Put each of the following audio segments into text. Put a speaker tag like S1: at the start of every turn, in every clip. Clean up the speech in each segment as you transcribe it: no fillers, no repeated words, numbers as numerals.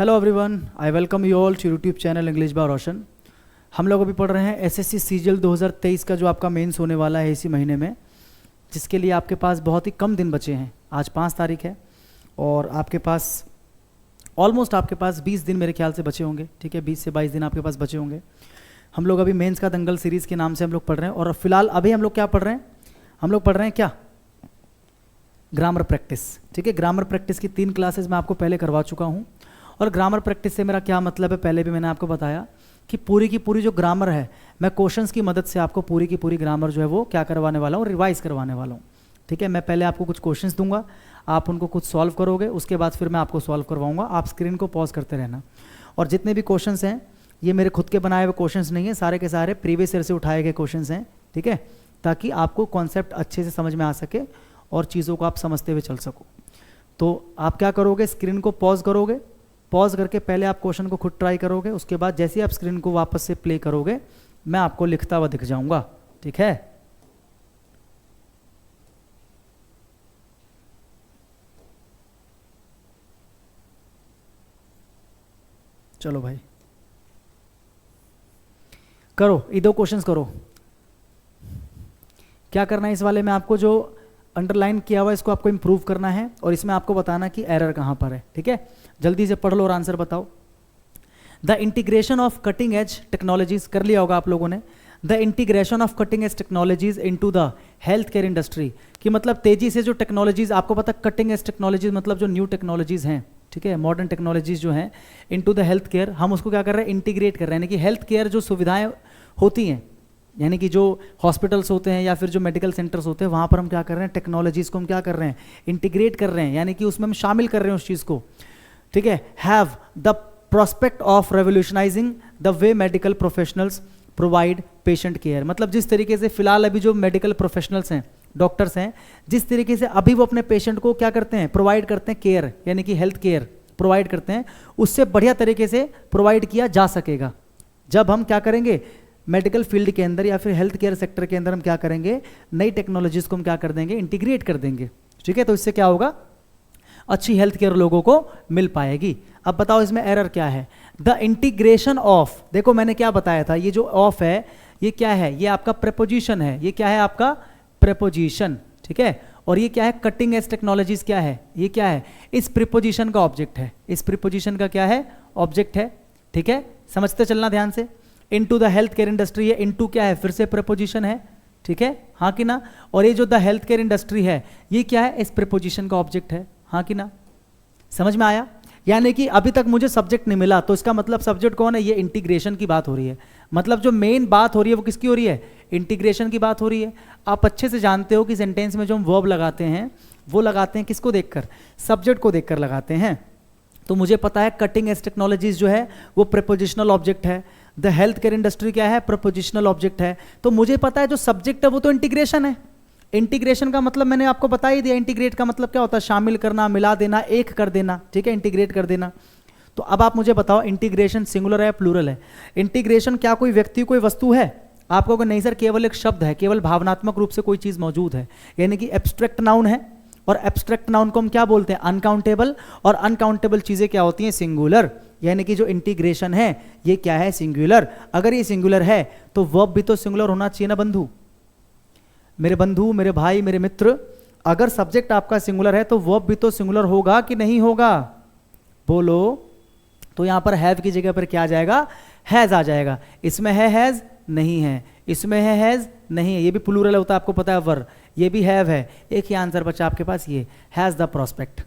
S1: Hello everyone, I welcome you all to YouTube channel English by Roshan. हम लोग अभी पढ़ रहे हैं एसएससी सीजीएल 2023 का जो आपका मेंस होने वाला है इसी महीने में, जिसके लिए आपके पास बहुत ही कम दिन बचे हैं। आज 5 तारीख है और आपके पास ऑलमोस्ट आपके पास 20 दिन मेरे ख्याल से बचे होंगे। ठीक है, 20 से 22 दिन आपके पास बचे होंगे। हम लोग अभी मेंस का दंगल सीरीज़ के नाम से हम लोग पढ़ रहे हैं और फिलहाल अभी हम लोग क्या पढ़ रहे हैं? हम लोग पढ़ रहे हैं क्या? Grammar practice. ठीक है, ग्रामर प्रैक्टिस की 3 क्लासेस मैं आपको पहले करवा चुका हूँ। और ग्रामर प्रैक्टिस से मेरा क्या मतलब है, पहले भी मैंने आपको बताया कि पूरी की पूरी जो ग्रामर है, मैं क्वेश्चंस की मदद से आपको पूरी की पूरी ग्रामर जो है वो क्या करवाने वाला हूँ, रिवाइज करवाने वाला हूँ। ठीक है, मैं पहले आपको कुछ क्वेश्चंस दूंगा, आप उनको कुछ सॉल्व करोगे, उसके बाद फिर मैं आपको सॉल्व करवाऊंगा। आप स्क्रीन को पॉज करते रहना। और जितने भी क्वेश्चंस हैं ये मेरे खुद के बनाए हुए क्वेश्चंस नहीं है, सारे के सारे प्रीवियस ईयर से उठाए गए क्वेश्चंस हैं। ठीक है, ताकि आपको कॉन्सेप्ट अच्छे से समझ में आ सके और चीज़ों को आप समझते हुए चल सको। तो आप क्या करोगे, स्क्रीन को पॉज करोगे, पॉज करके पहले आप क्वेश्चन को खुद ट्राई करोगे, उसके बाद जैसे ही आप स्क्रीन को वापस से प्ले करोगे मैं आपको लिखता हुआ दिख जाऊंगा। ठीक है, चलो भाई करो, ये 2 क्वेश्चंस करो। क्या करना है इस वाले में, आपको जो अंडरलाइन किया हुआ इसको आपको इंप्रूव करना है और इसमें आपको बताना कि एरर कहाँ पर है। ठीक है, जल्दी से पढ़ लो और आंसर बताओ। The integration of cutting edge technologies, कर लिया होगा आप लोगों ने। The integration of cutting edge technologies into the health care industry, कि मतलब तेजी से जो टेक्नोलॉजीज, आपको पता कटिंग एज टेक्नोलॉजीज मतलब जो न्यू टेक्नोलॉजीज हैं, ठीक है, मॉडर्न टेक्नोलॉजीज जो हैं इनटू द हेल्थ केयर, हम उसको क्या कर रहे हैं, इंटीग्रेट कर रहे हैं। यानी कि हेल्थ केयर जो सुविधाएं होती हैं, यानी कि जो हॉस्पिटल्स होते हैं या फिर जो मेडिकल सेंटर्स होते हैं, वहाँ पर हम क्या कर रहे हैं, टेक्नोलॉजीज़ को हम क्या कर रहे हैं, इंटीग्रेट कर रहे हैं, यानी कि उसमें हम शामिल कर रहे हैं उस चीज़ को। ठीक है, have the prospect of revolutionising the way medical professionals provide patient care, मतलब जिस तरीके से फिलहाल अभी जो मेडिकल प्रोफेशनल्स हैं, डॉक्टर्स हैं, जिस तरीके से अभी वो अपने पेशेंट को क्या करते हैं, प्रोवाइड करते हैं केयर, यानी कि हेल्थ केयर प्रोवाइड करते हैं, उससे बढ़िया तरीके से प्रोवाइड किया जा सकेगा जब हम क्या करेंगे, मेडिकल फील्ड के अंदर या फिर हेल्थ केयर सेक्टर के अंदर हम क्या करेंगे, नई टेक्नोलॉजीज को हम क्या कर देंगे, इंटीग्रेट कर देंगे। ठीक है, तो इससे क्या होगा, अच्छी हेल्थ केयर लोगों को मिल पाएगी। अब बताओ इसमें एरर क्या है। द इंटीग्रेशन ऑफ, देखो मैंने क्या बताया था, ये जो ऑफ है ये क्या है, ये आपका प्रेपोजिशन है, ये क्या है आपका प्रेपोजिशन। ठीक है, और ये क्या है, कटिंग एज टेक्नोलॉजीज क्या है, ये क्या है, इस प्रीपोजिशन का ऑब्जेक्ट है, इस प्रीपोजिशन का क्या है, ऑब्जेक्ट है। ठीक है, समझते चलना ध्यान से। Into the health care industry है, इनटू क्या है, फिर से प्रीपोजिशन है। ठीक है, हाँ कि ना। और ये जो द हेल्थ केयर इंडस्ट्री है ये क्या है, इस प्रीपोजिशन का ऑब्जेक्ट है। हाँ कि ना, समझ में आया। यानी कि अभी तक मुझे सब्जेक्ट नहीं मिला, तो इसका मतलब सब्जेक्ट कौन है, ये इंटीग्रेशन की बात हो रही है। मतलब जो मेन बात हो रही है वो किसकी हो रही है, इंटीग्रेशन की बात हो रही है। आप अच्छे से जानते हो कि सेंटेंस में जो हम वर्ब लगाते हैं वो लगाते हैं किसको देखकर, सब्जेक्ट को देखकर लगाते हैं। तो मुझे पता है कटिंग एज टेक्नोलॉजीज जो है वो प्रीपोजिशनल ऑब्जेक्ट है, द हेल्थ केयर इंडस्ट्री क्या है, प्रीपोजिशनल ऑब्जेक्ट है। तो मुझे पता है जो सब्जेक्ट है वो तो इंटीग्रेशन है। इंटीग्रेशन का मतलब मैंने आपको बता ही दिया, इंटीग्रेट का मतलब क्या होता है, शामिल करना, मिला देना, एक कर देना। ठीक है, इंटीग्रेट कर देना। तो अब आप मुझे बताओ इंटीग्रेशन सिंगुलर है या प्लूरल है। इंटीग्रेशन क्या कोई व्यक्ति, कोई वस्तु है, आप कहोगे नहीं सर केवल एक शब्द है, केवल भावनात्मक रूप से कोई चीज मौजूद है, यानी कि एब्स्ट्रैक्ट नाउन है। और एब्स्ट्रैक्ट नाउन को हम क्या बोलते हैं, अनकाउंटेबल। और अनकाउंटेबल चीजें क्या होती हैं, सिंगुलर। यानी कि जो इंटीग्रेशन है ये क्या है, सिंगुलर। अगर ये सिंगुलर है तो वर्ब भी तो सिंगुलर होना चाहिए ना बंधु, मेरे बंधु, मेरे भाई, मेरे मित्र। अगर सब्जेक्ट आपका सिंगुलर है तो वर्ब भी तो सिंगुलर होगा कि नहीं होगा, बोलो। तो यहां पर हैव की जगह पर क्या आ जाएगा, हैज आ जाएगा। इसमें है हैज नहीं है, इसमें है हैज नहीं है, ये भी प्लूरल होता है आपको पता है, वर, ये भी हैव है। एक ही आंसर बचा आपके पास, ये has the prospect.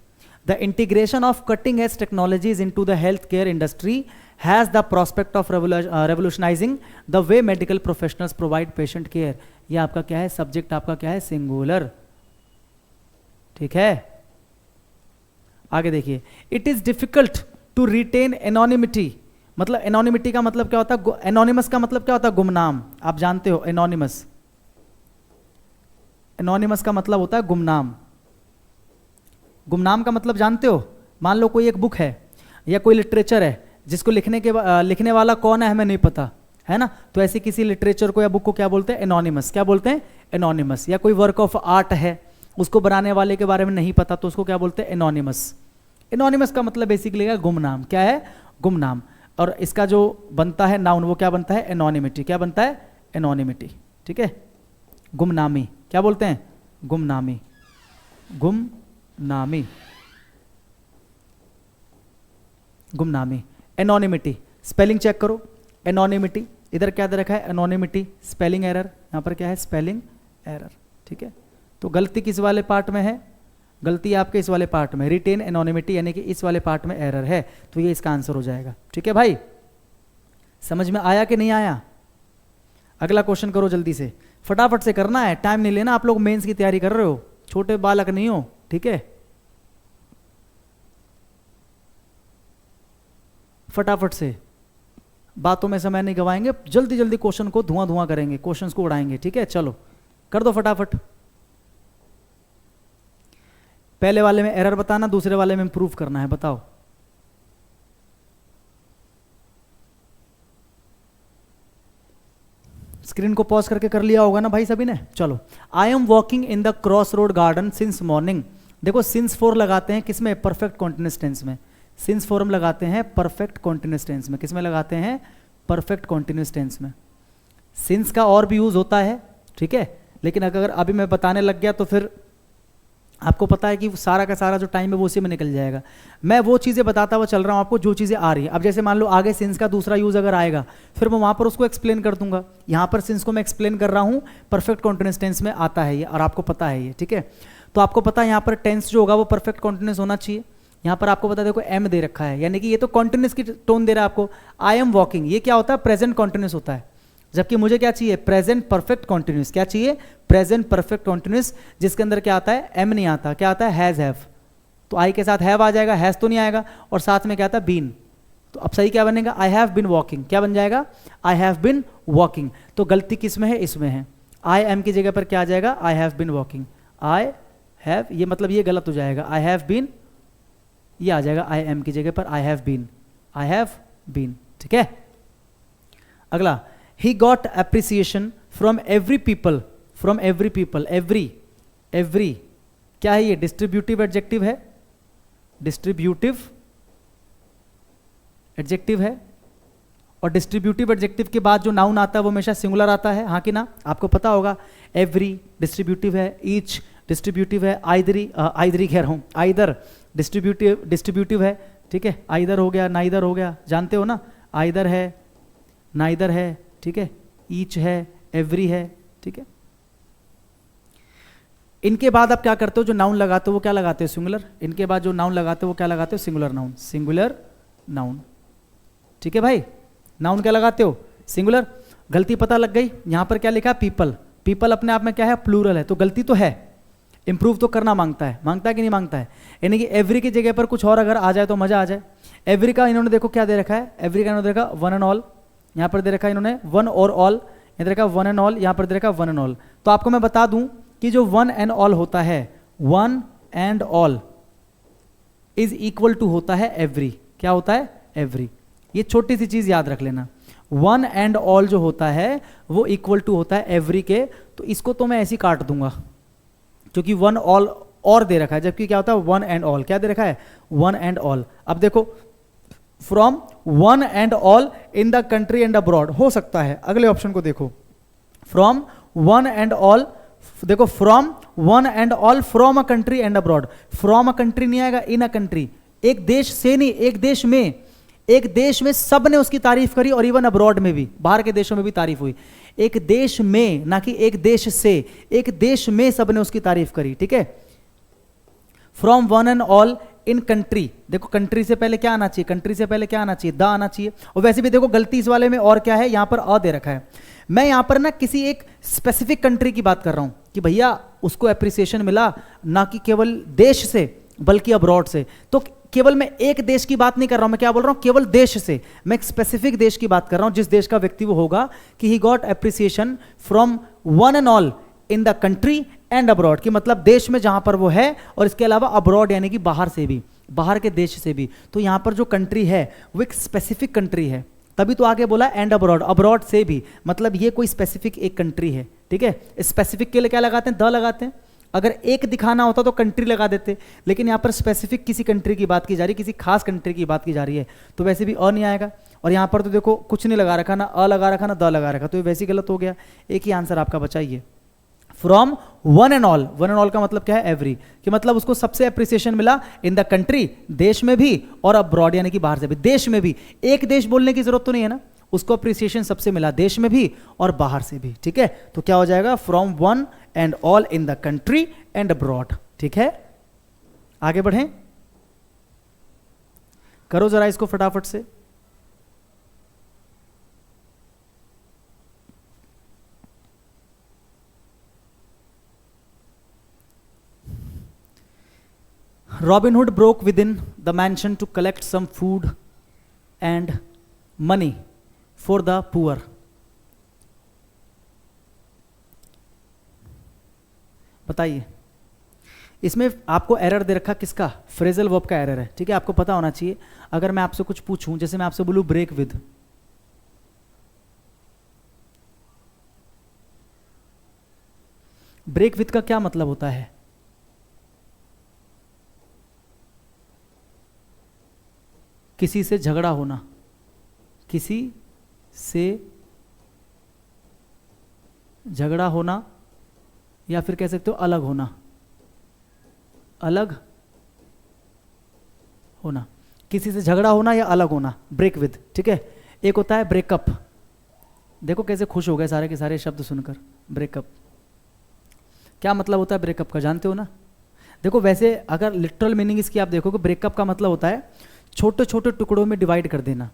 S1: The integration of cutting edge technologies into the health care industry has the prospect of revolutionising the way medical professionals provide patient care. ये आपका क्या है, सब्जेक्ट आपका क्या है, सिंगुलर। ठीक है, आगे देखिए। It is difficult to retain anonymity, मतलब एनोनिमिटी का मतलब क्या होता है, एनोनिमस का मतलब क्या होता है, गुमनाम। आप जानते हो एनोनिमस, एनोनिमस का मतलब होता है गुमनाम। गुमनाम का मतलब जानते हो, मान लो कोई एक बुक है या कोई लिटरेचर है जिसको लिखने वाला कौन है हमें नहीं पता, है ना, तो ऐसे किसी लिटरेचर को या बुक को क्या बोलते हैं, एनोनिमस। क्या बोलते हैं, एनोनिमस। या कोई वर्क ऑफ आर्ट है उसको बनाने वाले के बारे में नहीं पता तो उसको क्या बोलते हैं, एनोनिमस। एनोनिमस का मतलब बेसिकली है गुमनाम। क्या है? गुमनाम। और इसका जो बनता है नाउन वो क्या बनता है? एनोनिमिटी। क्या बनता है? एनोनिमिटी। ठीक है, गुमनामी। क्या बोलते हैं? गुमनामी। गुमनामी, गुमनामी। एनोनिमिटी, स्पेलिंग चेक करो। एनोनिमिटी इधर क्या दे रखा है? Anonymity, spelling error. यहाँ पर क्या है? Spelling error. ठीक है, तो गलती किस वाले पार्ट में है? गलती आपके इस वाले पार्ट में, रिटेन एनोनिमिटी, यानी कि इस वाले पार्ट में एरर है, तो ये इसका आंसर हो जाएगा। ठीक है भाई, समझ में आया कि नहीं आया? अगला क्वेश्चन करो जल्दी से, फटाफट से करना है, टाइम नहीं लेना। आप लोग मेंस की तैयारी कर रहे हो, छोटे बालक नहीं हो। ठीक है, फटाफट से, बातों में समय नहीं गवाएंगे, जल्दी जल्दी क्वेश्चन को धुआं धुआं करेंगे, क्वेश्चंस को उड़ाएंगे। ठीक है, चलो कर दो फटाफट। पहले वाले में एरर बताना, दूसरे वाले में इंप्रूव करना है। बताओ। स्क्रीन को पॉज करके कर लिया होगा ना भाई सभी ने? चलो, I am walking in the cross road garden since morning. देखो सिंस फोर लगाते हैं किसमें? परफेक्ट कॉन्टिन्यूअस टेंस में। सिंस फोर हम लगाते हैं परफेक्ट कॉन्टिन्यूअस टेंस में। किसमें लगाते हैं? परफेक्ट कॉन्टिन्यूअस टेंस में। सिंस का और भी यूज होता है, ठीक है, लेकिन अगर अभी मैं बताने लग गया तो फिर आपको पता है कि सारा का सारा जो टाइम है वो उसी में निकल जाएगा। मैं वो चीज़ें बताता हुआ चल रहा हूँ आपको जो चीज़ें आ रही हैं। अब जैसे मान लो आगे सिंस का दूसरा यूज़ अगर आएगा, फिर मैं वहाँ पर उसको एक्सप्लेन कर दूंगा। यहाँ पर सिंस को मैं एक्सप्लेन कर रहा हूँ, परफेक्ट कॉन्टिन्यूअस टेंस में आता है ये, और आपको पता है ये। ठीक है, तो आपको पता है यहाँ पर टेंस जो होगा वो परफेक्ट कॉन्टिन्यूअस होना चाहिए। यहाँ पर आपको पता है देखो एम दे रखा है, यानी कि ये तो कॉन्टिन्यूअस की टोन दे रहा है आपको। आई एम वॉकिंग, ये क्या होता है? प्रेजेंट कॉन्टिन्यूअस होता है, जबकि मुझे क्या चाहिए? Present perfect continuous. क्या चाहिए? प्रेजेंट परफेक्ट कॉन्टिन्यूअस, जिसके अंदर क्या आता है? एम नहीं आता। क्या आता है? Has, have. तो आई के साथ हैव आ जाएगा, हैज तो नहीं आएगा, और साथ में क्या आता है? बीन। तो अब सही क्या बनेगा? I have been walking. क्या बन जाएगा? I have been walking. तो गलती किस में है? इसमें है। आई एम की जगह पर क्या आ जाएगा? I have been walking. I have, ये मतलब ये गलत हो जाएगा। आई हैव बीन, ये आ जाएगा आई एम की जगह पर I have been. I have been. ठीक है, अगला, he got appreciation from every people। from every people, every क्या है ये? डिस्ट्रीब्यूटिव एडजेक्टिव है, डिस्ट्रीब्यूटिव एडजेक्टिव है, और डिस्ट्रीब्यूटिव एडजेक्टिव के बाद जो नाउन आता है वो हमेशा सिंगुलर आता है, हाँ कि ना? आपको पता होगा। एवरी डिस्ट्रीब्यूटिव है, ईच डिस्ट्रीब्यूटिव है, आइदरी कह रहा हूँ, आइदर डिस्ट्रीब्यूटिव है। ठीक है, आइदर हो गया, नाइदर हो गया, जानते हो ना? आइदर है, नाइदर है, ठीक है, ईच है, एवरी है। ठीक है, इनके बाद आप क्या करते हो? जो नाउन लगाते हो वो क्या लगाते हो? सिंगुलर। इनके बाद जो नाउन लगाते हो वो क्या लगाते हो? Singular noun. Singular noun. ठीक है भाई, नाउन क्या लगाते हो? सिंगुलर। गलती पता लग गई, यहां पर क्या लिखा है? पीपल। पीपल अपने आप में क्या है? प्लूरल है, तो गलती तो है, इंप्रूव तो करना मांगता है। मांगता है कि नहीं मांगता है? यानी कि एवरी की जगह पर कुछ और अगर आ जाए तो मजा आ जाए। एवरी का इन्होंने देखो क्या दे रखा है? एवरी का इन्होंने देखा वन एंड ऑल, यहाँ पर दे रखा है इन्होंने वन और ऑल, यहाँ दे रखा वन एंड ऑल, यहाँ पर दे रखा वन एंड ऑल। तो आपको मैं बता दूं कि जो वन एंड ऑल होता है, one and all is equal to होता है एवरी। क्या होता है? एवरी। ये छोटी सी चीज याद रख लेना, वन एंड ऑल जो होता है वो इक्वल टू होता है एवरी के। तो इसको तो मैं ऐसे ही काट दूंगा क्योंकि वन ऑल और दे रखा है, जबकि क्या होता है? One and all. क्या दे रखा है? One and all. अब देखो, from one and all in the country and abroad हो सकता है। अगले ऑप्शन को देखो, फ्रॉम वन एंड ऑल, देखो from one and all from a country and abroad. From a country नहीं आएगा, इन अ कंट्री। एक देश से नहीं, एक देश में, एक देश में सब ने उसकी तारीफ करी, और इवन अब्रॉड में भी, बाहर के देशों में भी तारीफ हुई। एक देश में, ना कि एक देश से, एक देश में सब ने उसकी तारीफ करी। ठीक है, from one and all in country. देखो कंट्री से पहले क्या आना चाहिए? कंट्री से पहले क्या आना चाहिए? द आना चाहिए। और वैसे भी देखो गलती इस वाले में और क्या है? यहां पर अ दे रखा है। मैं यहां पर ना किसी एक स्पेसिफिक कंट्री की बात कर रहा हूं कि भैया उसको एप्रिसिएशन मिला, ना कि केवल देश से बल्कि अब्रॉड से। तो केवल मैं एक देश की बात नहीं कर रहा हूं, मैं क्या बोल रहा हूं? केवल देश से। मैं एक स्पेसिफिक देश की बात कर रहा हूं, जिस देश का व्यक्ति वो होगा कि he got appreciation from one and all in the country and abroad, की मतलब देश में जहां पर वो है, और इसके अलावा अब्रॉड यानी कि बाहर से भी, बाहर के देश से भी। तो यहां पर जो कंट्री है वो एक स्पेसिफिक कंट्री है, तभी तो आगे बोला एंड अब्रॉड, अब्रॉड से भी, मतलब ये कोई स्पेसिफिक एक कंट्री है। ठीक है, स्पेसिफिक के लिए क्या लगाते हैं? द लगाते हैं। अगर एक दिखाना होता तो कंट्री लगा देते, लेकिन यहाँ पर स्पेसिफिक किसी कंट्री की बात की जा रही है, किसी खास कंट्री की बात की जा रही है, तो वैसे भी अ नहीं आएगा। और यहाँ पर तो देखो कुछ नहीं लगा रखा, ना अ लगा रखा ना द लगा रखा, तो ये वैसे ही गलत हो गया। एक ही आंसर आपका बचा ये, from one and all. One and all का मतलब क्या है? एवरी, कि मतलब उसको सबसे अप्रिसिएशन मिला इन द कंट्री, देश में भी, और अब्रॉड यानी कि बाहर से भी। देश में भी, एक देश बोलने की जरूरत तो नहीं है ना, उसको अप्रिसिएशन सबसे मिला देश में भी और बाहर से भी। ठीक है, तो क्या हो जाएगा? From one and all in the country and abroad. ठीक है, आगे बढ़ें, करो जरा इसको फटाफट से। Robin Hood broke within the mansion to collect some food and money for the poor. बताइए, इसमें आपको एरर दे रखा किसका? फ्रेजल वर्ब का एरर है। ठीक है, आपको पता होना चाहिए। अगर मैं आपसे कुछ पूछूं, जैसे मैं आपसे बोलूं ब्रेक विद, ब्रेक विद का क्या मतलब होता है? किसी से झगड़ा होना, किसी से झगड़ा होना, या फिर कह सकते हो अलग होना, अलग होना, किसी से झगड़ा होना या अलग होना, ब्रेक विद। ठीक है, एक होता है ब्रेकअप। देखो कैसे खुश हो गए सारे के सारे शब्द सुनकर। ब्रेकअप क्या मतलब होता है ब्रेकअप का, जानते हो ना? देखो वैसे अगर लिटरल मीनिंग इसकी आप देखोगे, ब्रेकअप का मतलब होता है छोटे छोटे टुकड़ों में डिवाइड कर देना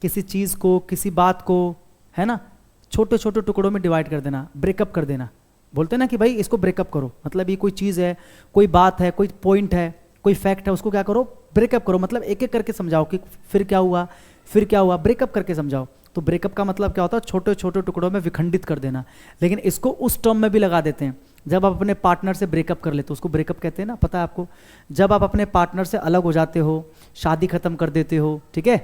S1: किसी चीज़ को, किसी बात को, है ना, छोटे छोटे टुकड़ों में डिवाइड कर देना, ब्रेकअप कर देना। बोलते हैं ना कि भाई इसको ब्रेकअप करो, मतलब ये कोई चीज़ है, कोई बात है, कोई पॉइंट है, कोई फैक्ट है, उसको क्या करो? ब्रेकअप करो। मतलब एक एक करके समझाओ कि फिर क्या हुआ, फिर क्या हुआ, ब्रेकअप करके समझाओ। तो ब्रेकअप का मतलब क्या होता है? छोटे छोटे टुकड़ों में विखंडित कर देना। लेकिन इसको उस टर्म में भी लगा देते हैं, जब आप अपने पार्टनर से ब्रेकअप कर लेते हो, उसको ब्रेकअप कहते हैं ना, पता है आपको? जब आप अपने पार्टनर से अलग हो जाते हो, शादी खत्म कर देते हो, ठीक है,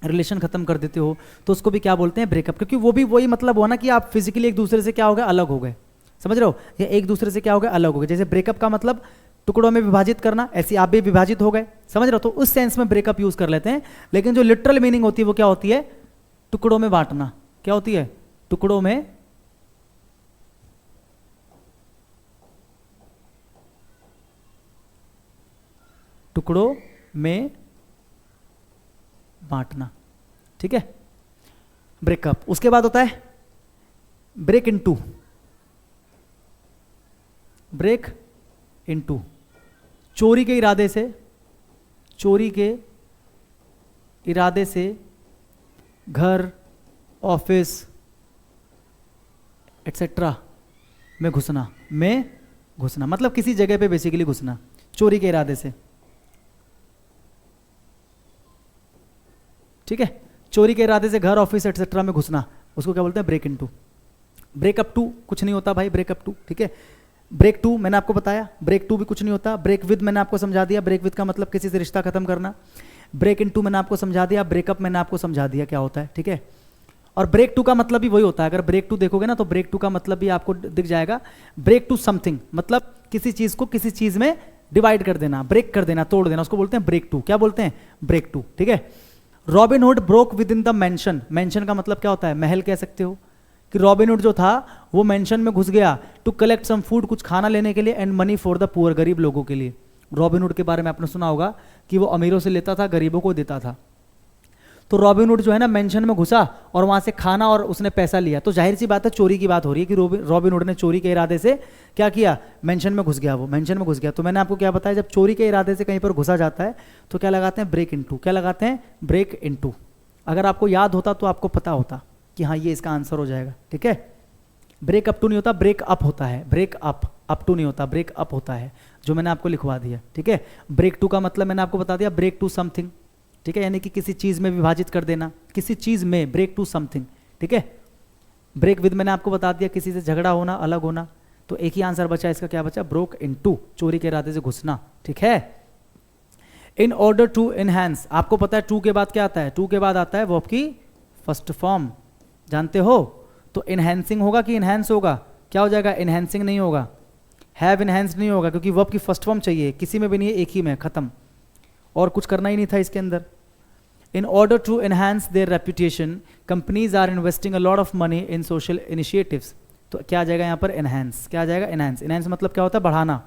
S1: रिलेशन खत्म कर देते हो, तो उसको भी क्या बोलते हैं? ब्रेकअप। क्योंकि वो भी वही मतलब हुआ ना कि आप फिजिकली एक दूसरे से क्या हो गए? अलग हो गए। समझ रहे हो? या एक दूसरे से क्या हो गए? अलग हो गए। जैसे ब्रेकअप का मतलब टुकड़ों में विभाजित करना, ऐसे आप भी विभाजित हो गए। समझ रहे हो? तो उस सेंस में ब्रेकअप यूज कर लेते हैं। लेकिन जो लिटरल मीनिंग होती है वो क्या होती है? टुकड़ों में बांटना। क्या होती है? टुकड़ों में टुकड़ों में बांटना। ठीक है, ब्रेकअप। उसके बाद होता है ब्रेक इनटू। ब्रेक इनटू, चोरी के इरादे से, चोरी के इरादे से घर, ऑफिस एटसेट्रा में घुसना। में घुसना मतलब किसी जगह पे बेसिकली घुसना, चोरी के इरादे से। ठीक है, चोरी के इरादे से घर, ऑफिस एटसेट्रा में घुसना, उसको क्या बोलते हैं? Break into. ब्रेकअप टू कुछ नहीं होता भाई, ब्रेकअप टू। ठीक है, ब्रेक टू मैंने आपको बताया, ब्रेक टू भी कुछ नहीं होता। ब्रेक विद मैंने आपको समझा दिया, ब्रेक विद का मतलब किसी से रिश्ता खत्म करना। ब्रेक इनटू मैंने आपको समझा दिया, ब्रेकअप मैंने आपको समझा दिया क्या होता है। ठीक है, और ब्रेक टू का मतलब भी वही होता है। अगर ब्रेक टू देखोगे ना तो ब्रेक टू का मतलब भी आपको दिख जाएगा, ब्रेक टू समथिंग, मतलब किसी चीज को किसी चीज में डिवाइड कर देना, ब्रेक कर देना, तोड़ देना, उसको बोलते हैं ब्रेक टू। क्या बोलते हैं? Break to. ठीक है, Robin Hood broke within the mansion. Mansion का मतलब क्या होता है? महल कह सकते हो। कि रॉबिन हुड जो था वो मैंशन में घुस गया टू कलेक्ट सम फूड, कुछ खाना लेने के लिए, and money for the poor, गरीब लोगों के लिए। रॉबिन हुड के बारे में आपने सुना होगा कि वो अमीरों से लेता था, गरीबों को देता था। तो रॉबिन हुड जो है ना मैंशन में घुसा और वहां से खाना और उसने पैसा लिया, तो जाहिर सी बात है चोरी की बात हो रही है कि रॉबिन हुड ने चोरी के इरादे से क्या किया? मैंशन में घुस गया, वो मैंशन में घुस गया। तो मैंने आपको क्या बताया, जब चोरी के इरादे से कहीं पर घुसा जाता है तो क्या लगाते हैं? Break into. क्या लगाते हैं? Break into. अगर आपको याद होता तो आपको पता होता कि हाँ ये इसका आंसर हो जाएगा। ठीक है, ब्रेक अप टू नहीं होता, ब्रेक अप होता है। ब्रेक अप टू नहीं होता, ब्रेक अप होता है, जो मैंने आपको लिखवा दिया। ठीक है, ब्रेक टू का मतलब मैंने आपको बता दिया, ब्रेक टू समथिंग। ठीक है, यानी कि किसी चीज में विभाजित कर देना, किसी चीज में, ब्रेक टू समथिंग। ठीक है, ब्रेक विद मैंने आपको बता दिया, किसी से झगड़ा होना, अलग होना। तो एक ही आंसर बचा, इसका क्या बचा? ब्रोक इनटू, चोरी के इरादे से घुसना। ठीक है, इन ऑर्डर टू एनहांस, आपको पता है टू के बाद क्या आता है? टू के बाद आता है वर्ब की फर्स्ट फॉर्म, जानते हो? तो एनहांसिंग होगा कि एनहांस होगा? क्या हो जाएगा? एनहांसिंग नहीं होगा, हैव इनहेंस नहीं होगा क्योंकि वर्ब की फर्स्ट फॉर्म चाहिए, किसी में भी नहीं है, एक ही में, खत्म, और कुछ करना ही नहीं था इसके अंदर। In order to enhance their reputation companies are investing a lot of money in social initiatives. तो क्या आ जाएगा यहाँ पर? एनहांस। क्या आ जाएगा? एनहांस। एनहांस मतलब क्या होता है? बढ़ाना।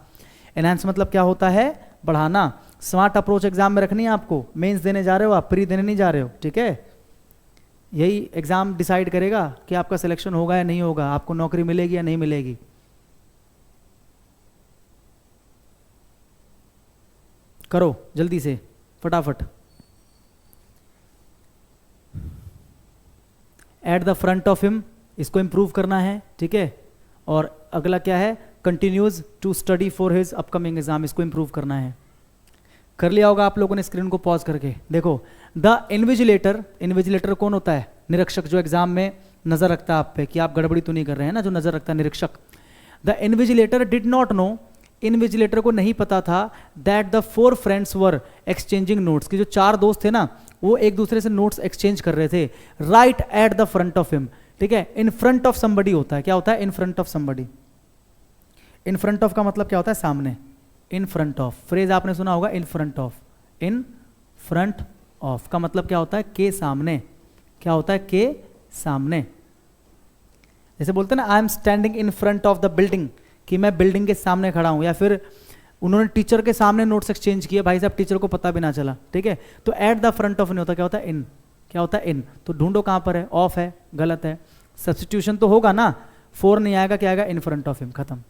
S1: एनहांस मतलब क्या होता है? बढ़ाना। स्मार्ट अप्रोच एग्जाम में रखनी है आपको, मेंस देने जा रहे हो आप, प्री देने नहीं जा रहे हो, ठीक है? यही एग्जाम डिसाइड करेगा कि आपका सिलेक्शन होगा या नहीं होगा, आपको नौकरी मिलेगी या नहीं मिलेगी। करो जल्दी से, फटाफट। At the front of him, इसको इंप्रूव करना है, ठीक है? और अगला क्या है? Continues to study for his upcoming exam, इसको इंप्रूव करना है। कर लिया होगा आप लोगों ने स्क्रीन को पॉज करके। देखो, द इन्विजिलेटर, इन्विजिलेटर कौन होता है? निरीक्षक, जो एग्जाम में नजर रखता है आप पे कि आप गड़बड़ी तो नहीं कर रहे हैं ना, जो नजर रखता है, निरीक्षक। The invigilator did not know, invigilator को नहीं पता था that the 4 friends were exchanging notes, कि जो 4 दोस्त थे ना वो एक दूसरे से नोट्स एक्सचेंज कर रहे थे। Right eight the front of him, ठीक है? इन फ्रंट ऑफ समबडी होता है। क्या होता है? In front of somebody. In front of का मतलब क्या होता है? सामने। इन फ्रंट ऑफ, फ्रेज आपने सुना होगा, in front of. In front of का मतलब क्या होता है? के सामने। क्या होता है? के सामने। जैसे बोलते हैं ना, I am standing in front of the building, कि मैं बिल्डिंग के सामने खड़ा हूं। या फिर उन्होंने टीचर के सामने नोट्स एक्सचेंज किए, भाई साहब टीचर को पता भी ना चला, ठीक है? तो एट द फ्रंट ऑफ नहीं होता, क्या होता है? इन। क्या होता है? इन। तो ढूंढो कहां पर है? ऑफ है, गलत है। सब्स्टिट्यूशन तो होगा ना, 4 नहीं आएगा, क्या आएगा? इन फ्रंट ऑफ हिम, खत्म।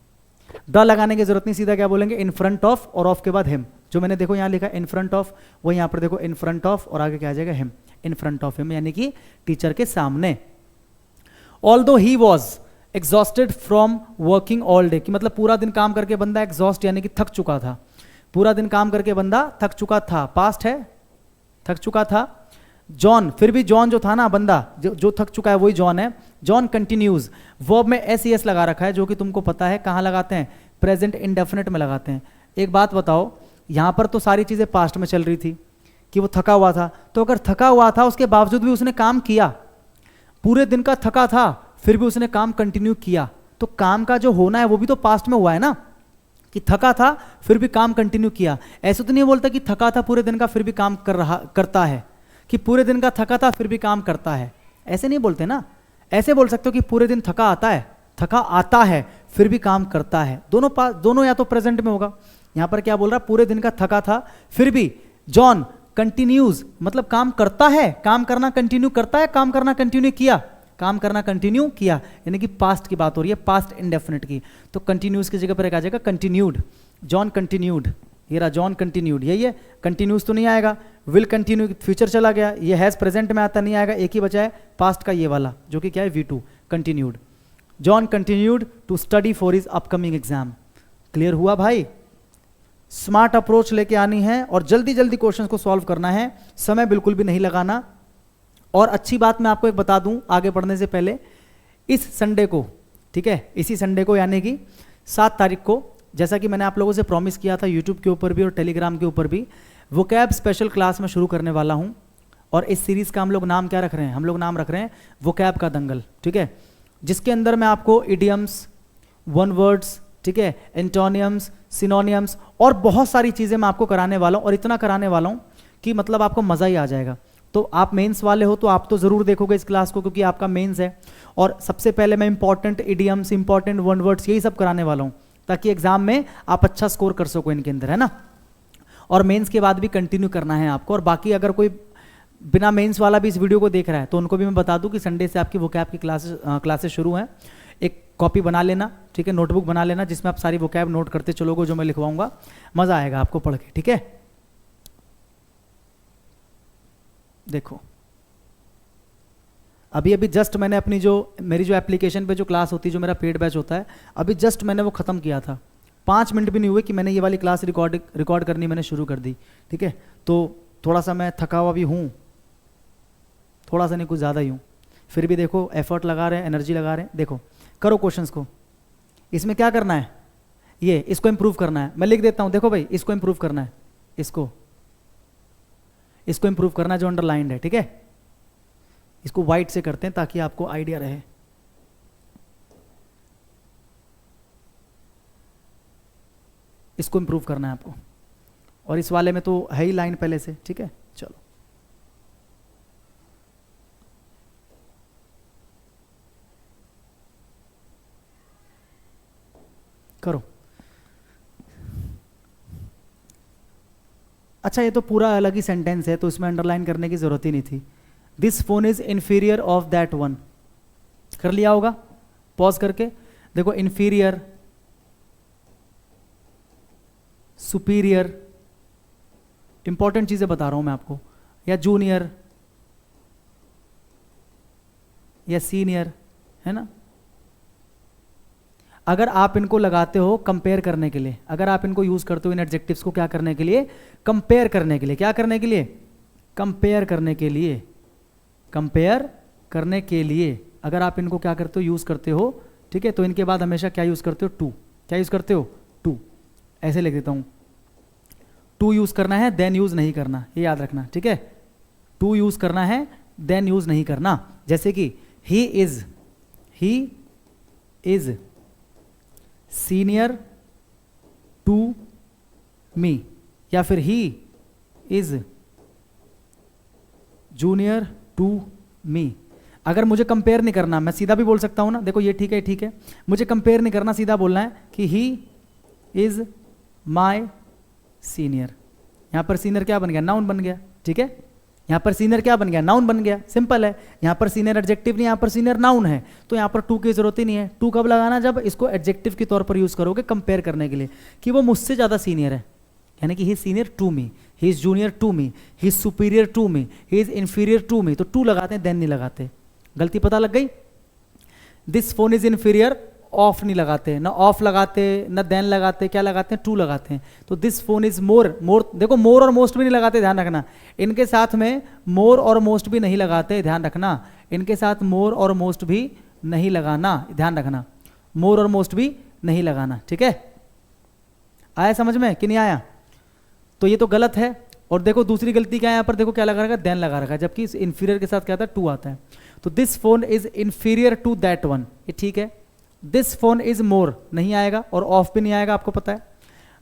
S1: द लगाने की जरूरत नहीं, सीधा क्या बोलेंगे? इन फ्रंट ऑफ, और ऑफ के बाद हिम। जो मैंने देखो यहाँ लिखा इन फ्रंट ऑफ, वो यहाँ पर देखो इन फ्रंट ऑफ, और आगे क्या आ जाएगा? Him. In front of him यानी कि टीचर के सामने। Although he was exhausted from working all day, कि मतलब पूरा दिन काम करके बंदा एग्जॉस्ट यानी कि थक चुका था। पूरा दिन काम करके बंदा थक चुका था, पास्ट है, थक चुका था। जॉन, फिर भी जॉन जो था ना बंदा, जो थक चुका है वही जॉन है। जॉन कंटिन्यूज, वर्ब में एस लगा रखा है, जो कि तुमको पता है कहाँ लगाते हैं? प्रेजेंट इंडेफिनिट में लगाते हैं। एक बात बताओ, यहाँ पर तो सारी चीजें पास्ट में चल रही थी कि वो थका हुआ था, तो अगर थका हुआ था उसके बावजूद भी उसने काम किया, पूरे दिन का थका था फिर भी उसने काम कंटिन्यू किया, तो काम का जो होना है वो भी तो पास्ट में हुआ है ना, कि थका था फिर भी काम कंटिन्यू किया। ऐसे तो नहीं बोलता कि थका था पूरे दिन का फिर भी काम करता है, कि पूरे दिन का थका था फिर भी काम करता है, ऐसे नहीं बोलते ना। ऐसे बोल सकते हो कि पूरे दिन थका आता है फिर भी काम करता है। दोनों या तो प्रेजेंट में होगा। यहां पर क्या बोल रहा है? पूरे दिन का थका था फिर भी जॉन कंटिन्यूज, मतलब काम करता है, काम करना कंटिन्यू करता है, काम करना कंटिन्यू किया, काम करना कंटिन्यू किया, यानी कि पास्ट की बात हो रही है, पास्ट इंडेफिनिट की। तो कंटिन्यूज की जगह पर आ जाएगा कंटिन्यूड। जॉन कंटिन्यूड, ये रहा जॉन कंटिन्यूड, यही है। कंटिन्यूज तो नहीं आएगा, विल कंटिन्यू फ्यूचर चला गया, ये हैज प्रेजेंट में आता नहीं आएगा, एक ही बचा है पास्ट का ये वाला, जो कि क्या है? V2 continued. John continued to study for his upcoming exam. Clear हुआ भाई? स्मार्ट अप्रोच लेके आनी है और जल्दी जल्दी क्वेश्चन को सॉल्व करना है, समय बिल्कुल भी नहीं लगाना। और अच्छी बात मैं आपको एक बता दूं आगे बढ़ने से पहले, इस संडे को, ठीक है, इसी संडे को यानी कि 7 तारीख को, जैसा कि मैंने आप लोगों से प्रॉमिस किया था यूट्यूब के ऊपर भी और टेलीग्राम के ऊपर भी, वोकैब स्पेशल क्लास में शुरू करने वाला हूं। और इस सीरीज का हम लोग नाम क्या रख रहे हैं? हम लोग नाम रख रहे हैं वोकैब का दंगल, ठीक है, जिसके अंदर मैं आपको इडियम्स, वन वर्ड्स, ठीक है, एंटोनियम्स, सिनोनियम्स और बहुत सारी चीजें मैं आपको कराने वाला हूं, और इतना कराने वाला हूं कि मतलब आपको मजा ही आ जाएगा। तो आप मेंस वाले हो तो आप तो जरूर देखोगे इस क्लास को, क्योंकि आपका मेंस है। और सबसे पहले मैं important idioms, important one words, यही सब कराने वाला हूं, ताकि एग्जाम में आप अच्छा स्कोर कर सको इनके अंदर, है ना। और मेंस के बाद भी कंटिन्यू करना है आपको। और बाकी अगर कोई बिना मेंस वाला भी इस वीडियो को देख रहा है तो उनको भी मैं बता दूं कि संडे से आपकी वोकैब की क्लासेस शुरू हैं। एक कॉपी बना लेना, ठीक है, नोटबुक बना लेना, जिसमें आप सारी वोकैब नोट करते चलोगे, जो मैं लिखवाऊंगा, मजा आएगा आपको पढ़ के, ठीक है। देखो अभी जस्ट मैंने अपनी मेरी जो एप्लीकेशन पे जो क्लास होती है, जो मेरा पेड बैच होता है, अभी जस्ट मैंने वो खत्म किया था। 5 मिनट भी नहीं हुए कि मैंने ये वाली क्लास रिकॉर्ड करनी मैंने शुरू कर दी, ठीक है। तो थोड़ा सा मैं थका हुआ भी हूँ, थोड़ा सा नहीं कुछ ज़्यादा ही हूँ, फिर भी देखो एफर्ट लगा रहे हैं, एनर्जी लगा रहे हैं। देखो करो क्वेश्चंस को। इसमें क्या करना है? ये इसको इंप्रूव करना है। मैं लिख देता हूँ, देखो भाई, इसको इंप्रूव करना है, इसको इंप्रूव करना है जो अंडरलाइंड है, ठीक है। इसको वाइट से करते हैं ताकि आपको आइडिया रहे। इसको इंप्रूव करना है आपको, और इस वाले में तो है ही लाइन पहले से, ठीक है। चलो करो। अच्छा ये तो पूरा अलग ही सेंटेंस है, तो इसमें अंडरलाइन करने की जरूरत ही नहीं थी। This phone is inferior of that one, कर लिया होगा पॉज करके। देखो इंफीरियर, सुपीरियर, इंपॉर्टेंट चीजें बता रहा हूं मैं आपको, या जूनियर या सीनियर, है ना। अगर आप इनको लगाते हो कंपेयर करने के लिए, अगर आप इनको यूज करते हो इन एडजेक्टिव्स को क्या करने के लिए, कंपेयर करने के लिए, क्या करने के लिए, कंपेयर करने के लिए, कंपेयर करने के लिए अगर आप इनको क्या करते हो, यूज करते हो, ठीक है। तो इनके बाद हमेशा क्या यूज करते हो, टू, क्या यूज करते हो, टू। ऐसे लिख देता हूं, टू यूज करना है, देन यूज नहीं करना, ये याद रखना, ठीक है। टू यूज करना है, देन यूज नहीं करना। जैसे कि he is senior to me, या फिर he is junior to me. अगर मुझे कंपेयर नहीं करना, मैं सीधा भी बोल सकता हूं ना, देखो ये ठीक है, ठीक है, मुझे कंपेयर नहीं करना, सीधा बोलना है कि ही इज माई सीनियर। यहां पर सीनियर क्या बन गया, नाउन बन गया, ठीक है। यहां पर सीनियर क्या बन गया, नाउन बन गया, सिंपल है। यहां पर सीनियर एडजेक्टिव नहीं, यहां पर सीनियर नाउन है, तो यहां पर टू की जरूरत ही नहीं है। टू कब लगाना, जब इसको एडजेक्टिव के तौर पर यूज करोगे कंपेयर करने के लिए, कि वो मुझसे ज्यादा सीनियर है, यानी कि he is senior to me, he is junior to me, he is superior to me, he is inferior to me. तो टू लगाते हैं, देन नहीं लगाते, गलती पता लग गई। This phone is inferior, of नहीं लगाते, ना ऑफ लगाते ना देन लगाते, क्या लगाते हैं, टू लगाते हैं। तो दिस फोन इज मोर, मोर देखो मोर और मोस्ट भी नहीं लगाते, ध्यान रखना। इनके साथ में मोर और मोस्ट भी नहीं लगाते, ध्यान रखना। इनके साथ मोर और मोस्ट भी नहीं लगाना, ध्यान रखना, मोर और मोस्ट भी नहीं लगाना, ठीक है। आया समझ में कि नहीं आया, तो ये तो गलत है। और देखो दूसरी गलती क्या है, यहाँ पर देखो क्या लगा रखा है, देन लगा रखा है, जबकि इस इंफीरियर के साथ क्या आता है, टू आता है। तो this phone is inferior to that one, ये ठीक है। दिस फोन इज मोर नहीं आएगा, और ऑफ भी नहीं आएगा, आपको पता है।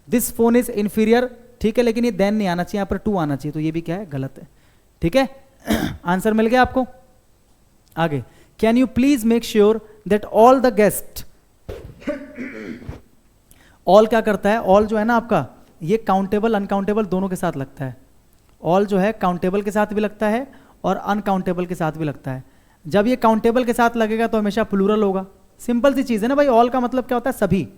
S1: दिस फोन इज इंफीरियर, ठीक है, लेकिन ये देन नहीं आना चाहिए, यहाँ पर टू आना चाहिए, तो ये भी क्या है, गलत है, ठीक है। आंसर मिल गया आपको। आगे, can you please make sure that all the guest, all क्या करता है, ऑल जो है ना आपका, ये काउंटेबल अनकाउंटेबल दोनों के साथ लगता है। ऑल जो है काउंटेबल के साथ भी लगता है और अनकाउंटेबल के साथ भी लगता है। जब ये काउंटेबल के साथ लगेगा तो हमेशा प्लूरल होगा, सिंपल सी चीज है ना भाई। ऑल का मतलब क्या होता है, सभी।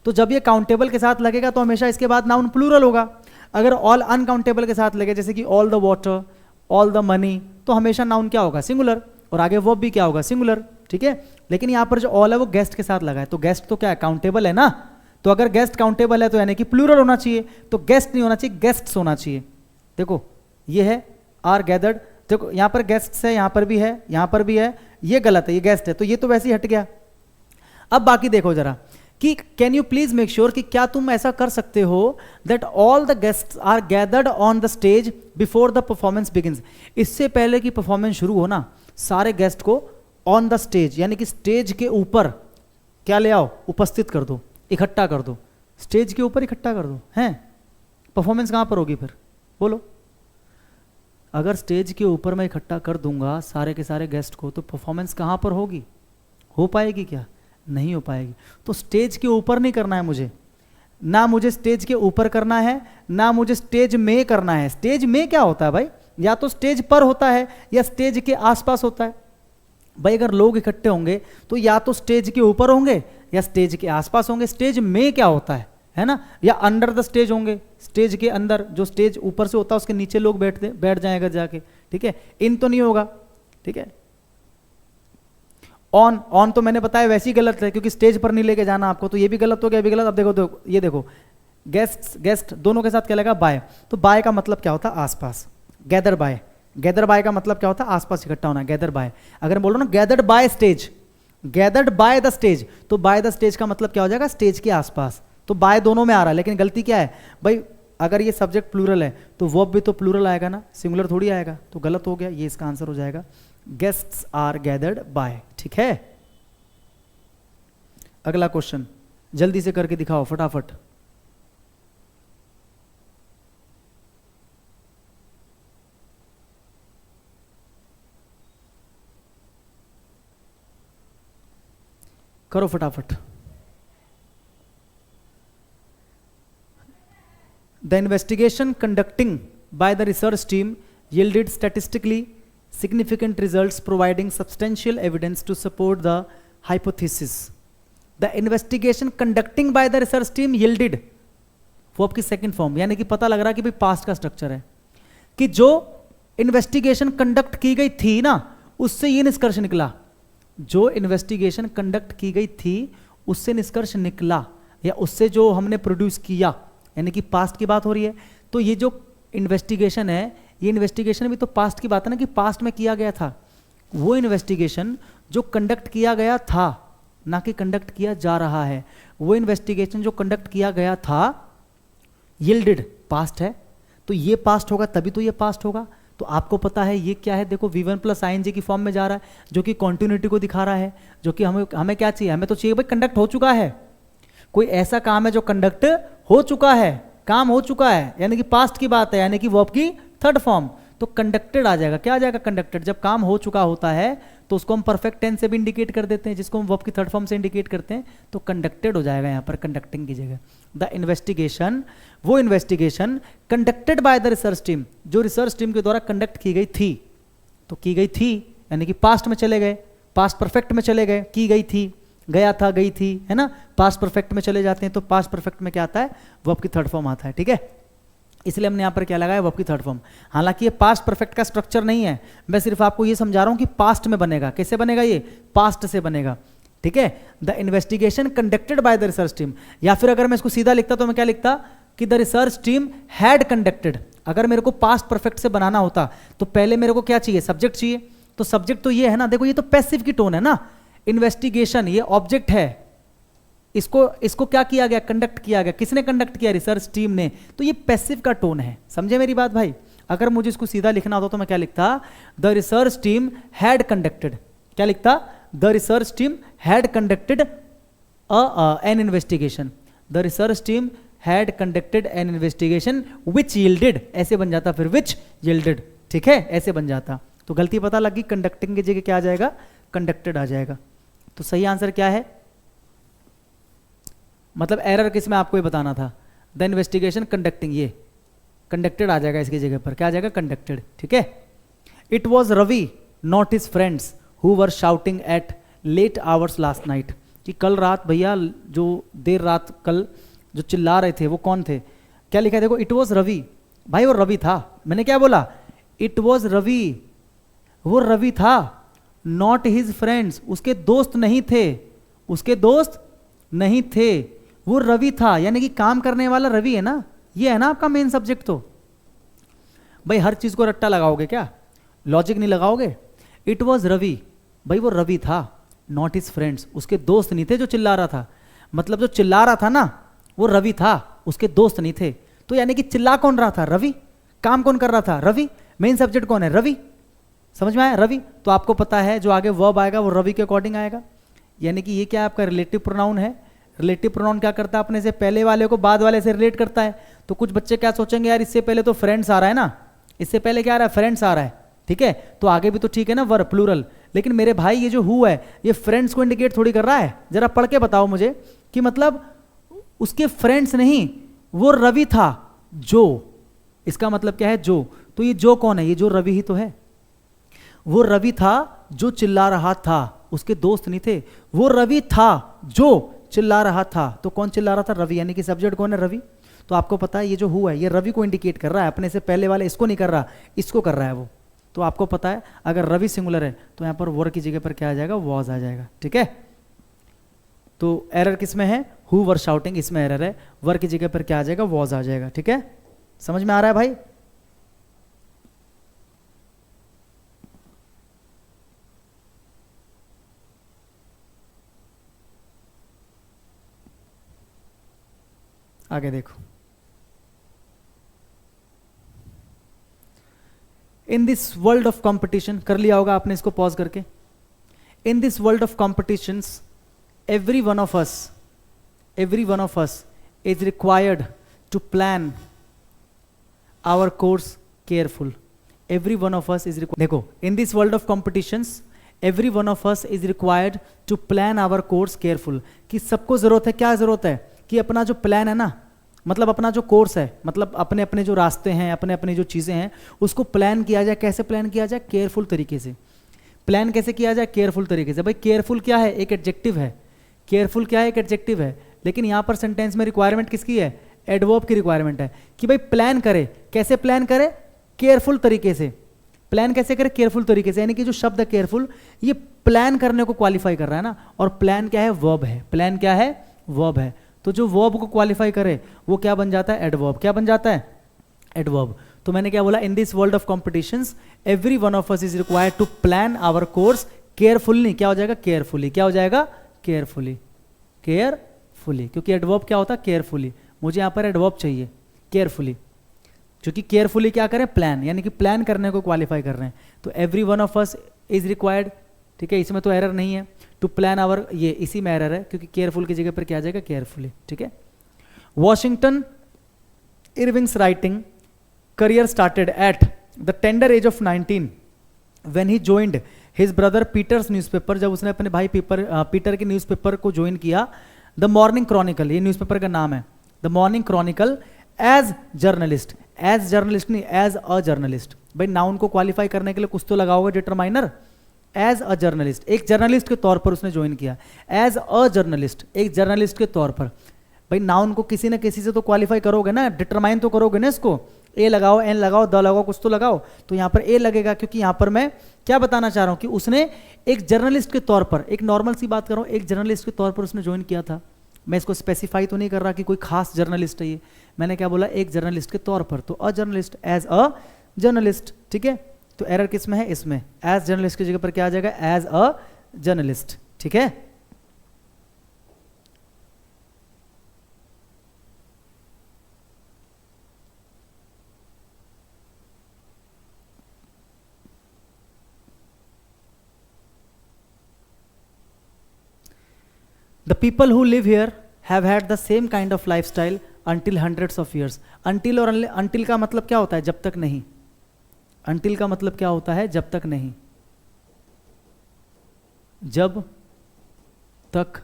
S1: तो जब ये काउंटेबल के साथ लगेगा तो हमेशा इसके बाद नाउन प्लूरल होगा। अगर ऑल अनकाउंटेबल के साथ लगे, जैसे कि all the water, all the money, तो हमेशा नाउन क्या होगा, सिंगुलर, और आगे वर्ब भी क्या होगा, सिंगुलर, ठीक है। लेकिन यहाँ पर जो ऑल है वो गेस्ट के साथ लगा है, तो गेस्ट तो क्या है, काउंटेबल है ना। तो अगर गेस्ट काउंटेबल है तो यानी कि प्लूरल होना चाहिए, तो गेस्ट नहीं होना चाहिए, गेस्ट्स होना चाहिए। देखो ये है आर गैदर्ड, देखो यहाँ पर गेस्ट्स है, यहाँ पर भी है, यहाँ पर भी है, ये गलत है, ये गेस्ट है, तो ये तो वैसे ही हट गया। अब बाकी देखो जरा कि can you please make sure, कि क्या तुम ऐसा कर सकते हो that all the guests are gathered on the stage before the performance begins. इससे पहले कि परफॉर्मेंस शुरू हो ना, सारे गेस्ट को ऑन द स्टेज यानी कि स्टेज के ऊपर क्या ले आओ, उपस्थित कर दो, इकट्ठा कर दो, स्टेज के ऊपर इकट्ठा कर दो। हैं, परफॉर्मेंस कहां पर होगी फिर, बोलो। अगर स्टेज के ऊपर मैं इकट्ठा कर दूंगा सारे के सारे गेस्ट को, तो परफॉर्मेंस कहां पर होगी, हो पाएगी क्या, नहीं हो पाएगी। तो स्टेज के ऊपर नहीं करना है मुझे, ना मुझे स्टेज के ऊपर करना है, ना मुझे स्टेज में करना है। स्टेज में क्या होता है भाई, या तो स्टेज पर होता है या स्टेज के आसपास होता है। भाई अगर लोग इकट्ठे होंगे तो या तो स्टेज के ऊपर होंगे या स्टेज के आसपास होंगे। स्टेज में क्या होता है ना, या अंडर द स्टेज होंगे, स्टेज के अंदर, जो स्टेज ऊपर से होता है उसके नीचे लोग बैठ जाएगा जाके, ठीक है। इन तो नहीं होगा, ठीक है। ऑन, ऑन तो मैंने बताया वैसे ही गलत है, क्योंकि स्टेज पर नहीं लेके जाना आपको, तो ये भी गलत हो गया, ये भी गलत। अब देखो ये देखो, गेस्ट गेस्ट दोनों के साथ क्या लगा, बाय। तो बाय का मतलब क्या होता है, आसपास। गैदर बाय, गैदर बाय का मतलब क्या होता है, आसपास इकट्ठा होना, गैदर बाय। अगर बोलो ना gathered by stage, gathered by the stage, तो बाय द स्टेज का मतलब क्या हो जाएगा, स्टेज के आसपास। तो बाय दोनों में आ रहा है, लेकिन गलती क्या है भाई, अगर ये सब्जेक्ट प्लूरल है तो वर्ब भी तो प्लूरल आएगा ना, सिंगुलर थोड़ी आएगा, तो गलत हो गया। ये इसका आंसर हो जाएगा, गेस्ट्स आर गैदर्ड बाय, ठीक है। अगला क्वेश्चन जल्दी से करके दिखाओ फटाफट। करो फटाफट। The investigation conducting by the research team yielded statistically significant results providing substantial evidence to support the hypothesis. The investigation conducting by the research team yielded, वो आपकी सेकंड फॉर्म, यानी कि पता लग रहा है कि भाई पास्ट का स्ट्रक्चर है कि जो इन्वेस्टिगेशन कंडक्ट की गई थी ना उससे ये निष्कर्ष निकला, जो इन्वेस्टिगेशन कंडक्ट की गई थी उससे निष्कर्ष निकला या उससे जो हमने प्रोड्यूस किया, यानी कि पास्ट की बात हो रही है। तो ये जो इन्वेस्टिगेशन है, ये इन्वेस्टिगेशन भी तो पास्ट की बात है ना कि पास्ट में किया गया था। वो इन्वेस्टिगेशन जो कंडक्ट किया गया था, ना कि कंडक्ट किया जा रहा है, वो इन्वेस्टिगेशन जो कंडक्ट किया गया था यील्डेड पास्ट है, तो ये पास्ट होगा तभी तो ये पास्ट होगा। तो आपको पता है ये क्या है, देखो V1 प्लस ING की फॉर्म में जा रहा है जो कि कॉन्टिन्यूटी को दिखा रहा है, जो कि हमें क्या चाहिए, हमें तो चाहिए भाई कंडक्ट हो चुका है, कोई ऐसा काम है जो कंडक्ट हो चुका है, काम हो चुका है, यानी कि पास्ट की बात है, यानी कि वर्ब की थर्ड फॉर्म, तो कंडक्टेड आ जाएगा। क्या आ जाएगा, कंडक्टेड। जब काम हो चुका होता है तो उसको हम परफेक्ट टेंस से भी इंडिकेट कर देते हैं, जिसको हम वर्ब की थर्ड फॉर्म से इंडिकेट करते हैं, तो कंडक्टेड हो जाएगा यहाँ पर, कंडक्टिंग की जगह। द इन्वेस्टिगेशन, वो investigation conducted by the research team, जो रिसर्च टीम के द्वारा कंडक्ट की गई थी, तो की गई थी यानी कि पास्ट में चले गए, पास्ट परफेक्ट में चले गए, की गई थी, गया था, गई थी, है ना, पास्ट परफेक्ट में चले जाते हैं तो पास्ट परफेक्ट में क्या आता है, वर्ब की थर्ड फॉर्म आता है, ठीक है। इसलिए हमने यहाँ पर क्या लगाया, वर्ब की थर्ड फॉर्म। हालांकि ये पास्ट परफेक्ट का स्ट्रक्चर नहीं है, मैं सिर्फ आपको ये समझा रहा हूँ कि पास्ट में बनेगा। कैसे बनेगा, ये पास्ट से बनेगा, ठीक है। The investigation conducted by the research team, या फिर अगर मैं इसको सीधा लिखता तो मैं क्या लिखता कि the research team had conducted. अगर मेरे को पास्ट परफेक्ट से बनाना होता तो पहले मेरे को क्या चाहिए, सब्जेक्ट चाहिए, तो सब्जेक्ट तो ये है ना, देखो ये तो पैसिव की टोन है ना, इन्वेस्टिगेशन ये ऑब्जेक्ट है, इसको क्या किया गया, कंडक्ट किया गया, किसने कंडक्ट किया, रिसर्च टीम ने, तो ये पैसिव का टोन है। समझे मेरी बात भाई। अगर मुझे इसको सीधा लिखना होता तो मैं क्या लिखता, the research team had conducted, क्या लिखता, the research team had conducted N investigation, the research team had conducted N investigation which yielded, ऐसे बन जाता, फिर विच यील्डेड, ठीक है, ऐसे बन जाता। तो गलती पता लगी, कंडक्टिंग की जगह क्या आ जाएगा, कंडक्टेड आ जाएगा। तो सही आंसर क्या है, मतलब एरर किस में आपको ये बताना था, द इन्वेस्टिगेशन कंडक्टिंग, ये कंडक्टेड आ जाएगा इसकी जगह पर, क्या आ जाएगा, कंडक्टेड, ठीक है। It was Ravi not his friends who were shouting at late hours last night, कि कल रात भैया जो देर रात कल जो चिल्ला रहे थे वो कौन थे, क्या लिखा है, देखो इट वॉज रवि, भाई वो रवि था, मैंने क्या बोला, इट वॉज रवि, वो रवि था, नॉट हिज फ्रेंड्स, उसके दोस्त नहीं थे, उसके दोस्त नहीं थे, वो रवि था, यानी कि काम करने वाला रवि है ना, ये है ना आपका मेन सब्जेक्ट। तो भाई हर चीज को रट्टा लगाओगे क्या, लॉजिक नहीं लगाओगे। इट वॉज रवि, भाई वो रवि था, नॉट हिज फ्रेंड्स, उसके दोस्त नहीं थे जो चिल्ला रहा था, मतलब जो चिल्ला रहा था ना वो रवि था, उसके दोस्त नहीं थे। तो यानी कि चिल्ला कौन रहा था, रवि, काम कौन कर रहा था, रवि, मेन सब्जेक्ट कौन है, रवि, समझ में आया, रवि। तो आपको पता है जो आगे वर्ब आएगा वो रवि के अकॉर्डिंग आएगा, यानी कि ये क्या आपका रिलेटिव प्रोनाउन है। रिलेटिव प्रोनाउन क्या करता है, अपने से पहले वाले को बाद वाले से रिलेट करता है। तो कुछ बच्चे क्या सोचेंगे, यार इससे पहले तो फ्रेंड्स आ रहा है ना, इससे पहले क्या आ रहा है, फ्रेंड्स आ रहा है, ठीक है, तो आगे भी तो ठीक है ना वर्ब प्लूरल। लेकिन मेरे भाई ये जो हु है ये फ्रेंड्स को इंडिकेट थोड़ी कर रहा है, जरा पढ़ के बताओ मुझे कि मतलब उसके फ्रेंड्स नहीं, वो रवि था जो, इसका मतलब क्या है, जो, तो ये जो कौन है, ये जो रवि ही तो है, वो रवि था जो चिल्ला रहा था, उसके दोस्त नहीं थे, वो रवि था जो चिल्ला रहा था, तो कौन चिल्ला रहा था, रवि, यानी कि सब्जेक्ट कौन है, रवि। तो आपको पता है ये जो हुआ है ये रवि को इंडिकेट कर रहा है, अपने से पहले वाले इसको नहीं कर रहा, इसको कर रहा है वो। तो आपको पता है अगर रवि सिंगुलर है तो यहाँ पर वर की जगह पर क्या आ जाएगा, वॉज आ जाएगा, ठीक है। तो एरर किस में है, हु वर शाउटिंग, इसमें एरर है, वर की जगह पर क्या आ जाएगा, वॉज आ जाएगा, ठीक है। समझ में आ रहा है भाई। आगे देखो, इन दिस वर्ल्ड ऑफ कंपटीशन, कर लिया होगा आपने इसको पॉज करके, इन this world of competitions every one of us is required to plan our course careful. Every one of us is required, देखो, in this world of competitions every one of us is required to plan our course careful, कि सबको जरूरत है, क्या जरूरत है कि अपना जो प्लान है ना, मतलब अपना जो कोर्स है, मतलब अपने अपने जो रास्ते हैं, अपने अपने जो चीज़ें हैं, उसको प्लान किया जाए। कैसे प्लान किया जाए? केयरफुल तरीके से। प्लान कैसे किया जाए? केयरफुल तरीके से। भाई केयरफुल क्या है? एक एडजेक्टिव है। केयरफुल क्या है? एक एडजेक्टिव है। लेकिन यहाँ पर सेंटेंस में रिक्वायरमेंट किसकी है? एडवर्ब की रिक्वायरमेंट है कि भाई प्लान करे। कैसे प्लान करे? केयरफुल तरीके से। प्लान कैसे करे? केयरफुल तरीके से। यानी कि जो शब्द है केयरफुल, ये प्लान करने को क्वालिफाई कर रहा है ना, और प्लान क्या है? वर्ब है। प्लान क्या है? वर्ब है। तो जो वर्ब को क्वालिफाई करे वो क्या बन जाता है? एडवर्ब। क्या बन जाता है? एडवर्ब। तो मैंने क्या बोला? In this world of competitions every one of us is required to plan our course carefully. क्या हो जाएगा? केयरफुली। क्या हो जाएगा? केयरफुली। केयरफुली, क्योंकि एडवर्ब क्या होता है? केयरफुली। मुझे यहाँ पर एडवर्ब चाहिए केयरफुली, क्योंकि केयरफुली क्या करें? प्लान, यानी कि प्लान करने को क्वालिफाई कर रहे हैं। तो every one of us is required, ठीक है, इसमें तो एरर नहीं है। टू प्लान आवर, ये इसी में एरर है, क्योंकि केयरफुल की जगह पर क्या आ जाएगा? केयरफुली। ठीक है। Washington Irving's writing career started at the tender age of 19 when he joined his brother Peter's newspaper। जब उसने अपने भाई पीटर के न्यूज़पेपर को ज्वाइन किया। द मॉर्निंग क्रॉनिकल, ये न्यूज़पेपर का नाम है, the Morning Chronicle, as journalist. As journalist नहीं, एज अ जर्नलिस्ट। भाई नाउन को क्वालिफाई करने के लिए कुछ तो लगा होगा डिटरमाइनर। एज अ जर्नलिस्ट, एक जर्नलिस्ट के तौर पर उसने ज्वाइन किया। एज अ जर्नलिस्ट, एक जर्नलिस्ट के तौर पर। भाई नाउन को किसी न किसी से तो क्वालिफाई करोगे ना, डिटरमाइन तो करोगे ना इसको। ए लगाओ, एन लगाओ, द लगाओ, कुछ तो लगाओ। तो यहाँ पर ए लगेगा, क्योंकि यहाँ पर मैं क्या बताना चाह रहा हूँ कि उसने एक जर्नलिस्ट के तौर पर, एक नॉर्मल सी बात कर रहा हूँ, एक जर्नलिस्ट के तौर पर उसने ज्वाइन किया था। मैं इसको स्पेसिफाई तो नहीं कर रहा कि कोई खास जर्नलिस्ट है ये, मैंने क्या बोला? एक जर्नलिस्ट के तौर पर। तो a journalist, as a journalist. ठीक है। तो एरर किस में है? इसमें। एज जर्नलिस्ट की जगह पर क्या आ जाएगा? As a journalist. ठीक है। The people who live here have had the same kind of lifestyle until hundreds of years। until और until का मतलब क्या होता है? जब तक नहीं। until का मतलब क्या होता है? जब तक नहीं। जब तक